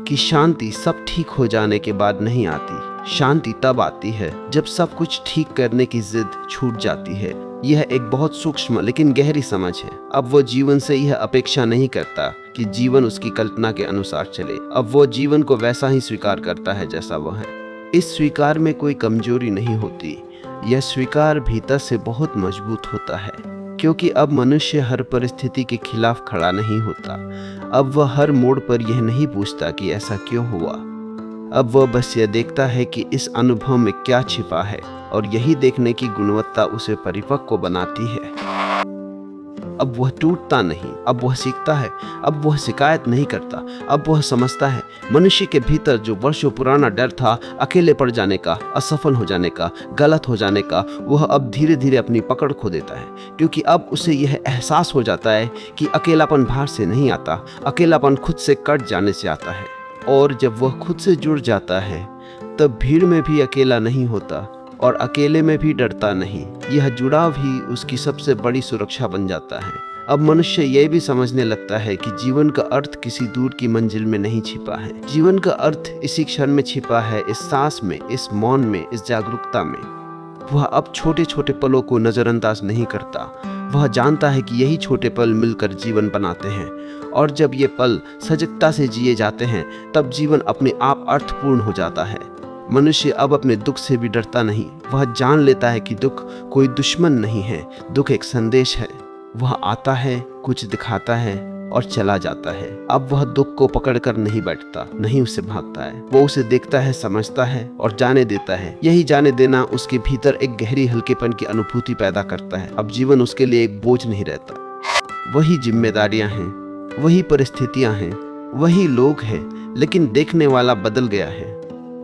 कि शांति सब ठीक हो जाने के बाद नहीं आती। शांति तब आती है जब सब कुछ ठीक करने की जिद छूट जाती है। यह एक बहुत सूक्ष्म लेकिन गहरी समझ है। अब वो जीवन से यह अपेक्षा नहीं करता कि जीवन उसकी कल्पना के अनुसार चले। अब वो जीवन को वैसा ही स्वीकार करता है जैसा वह है। इस स्वीकार में कोई कमजोरी नहीं होती। यह स्वीकार भीतर से बहुत मजबूत होता है, क्योंकि अब मनुष्य हर परिस्थिति के खिलाफ खड़ा नहीं होता। अब वह हर मोड़ पर यह नहीं पूछता कि ऐसा क्यों हुआ। अब वह बस यह देखता है कि इस अनुभव में क्या छिपा है, और यही देखने की गुणवत्ता उसे परिपक्व बनाती है। अब वह टूटता नहीं, अब वह सीखता है, अब वह शिकायत नहीं करता, अब वह समझता है। मनुष्य के भीतर जो वर्षों पुराना डर था, अकेले पड़ जाने का, असफल हो जाने का, गलत हो जाने का, वह अब धीरे धीरे अपनी पकड़ खो देता है। क्योंकि अब उसे यह एहसास हो जाता है कि अकेलापन बाहर से नहीं आता, अकेलापन खुद से कट जाने से आता है। और जब वह खुद से जुड़ जाता है, तब भीड़ में भी अकेला नहीं होता और अकेले में भी डरता नहीं। यह जुड़ाव ही उसकी सबसे बड़ी सुरक्षा बन जाता है। अब मनुष्य यह भी समझने लगता है कि जीवन का अर्थ किसी दूर की मंजिल में नहीं छिपा है। जीवन का अर्थ इसी क्षण में छिपा है, इस सांस में, इस मौन में, इस जागरूकता में। वह अब छोटे छोटे पलों को नजरअंदाज नहीं करता। वह जानता है कि यही छोटे पल मिलकर जीवन बनाते हैं, और जब ये पल सजगता से जिए जाते हैं, तब जीवन अपने आप अर्थपूर्ण हो जाता है। मनुष्य अब अपने दुख से भी डरता नहीं। वह जान लेता है कि दुख कोई दुश्मन नहीं है, दुख एक संदेश है। वह आता है, कुछ दिखाता है और चला जाता है। अब वह दुख को पकड़कर नहीं बैठता, नहीं उसे भागता है। वो उसे देखता है, समझता है और जाने देता है। यही जाने देना उसके भीतर एक गहरी हल्केपन की अनुभूति पैदा करता है। अब जीवन उसके लिए एक बोझ नहीं रहता। वही जिम्मेदारियां हैं, वही परिस्थितियां हैं, वही लोग हैं, लेकिन देखने वाला बदल गया है।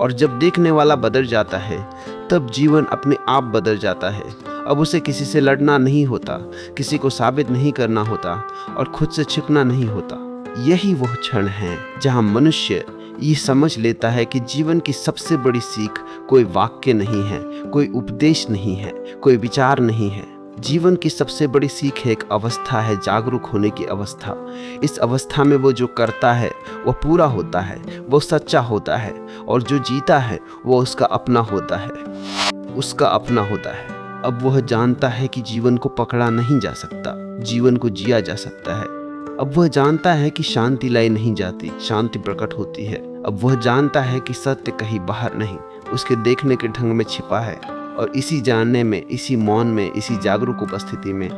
और जब देखने वाला बदल जाता है तब जीवन अपने आप बदल जाता है। अब उसे किसी से लड़ना नहीं होता, किसी को साबित नहीं करना होता और खुद से छिपना नहीं होता। यही वह क्षण है जहां मनुष्य ये समझ लेता है कि जीवन की सबसे बड़ी सीख कोई वाक्य नहीं है, कोई उपदेश नहीं है, कोई विचार नहीं है। जीवन की सबसे बड़ी सीख एक अवस्था है, जागरूक होने की अवस्था। इस अवस्था में वो जो करता है वो पूरा होता है, वो सच्चा होता है और जो जीता है वो उसका अपना होता है, उसका अपना होता है। अब वह जानता है कि जीवन को पकड़ा नहीं जा सकता, जीवन को जिया जा सकता है। अब वह जानता है कि शांति लाई नहीं जाती, शांति प्रकट होती है। अब वह जानता है कि सत्य कहीं बाहर नहीं, उसके देखने के ढंग में छिपा है। और इसी जानने में, इसी मौन में, इसी जागरूक उपस्थिति में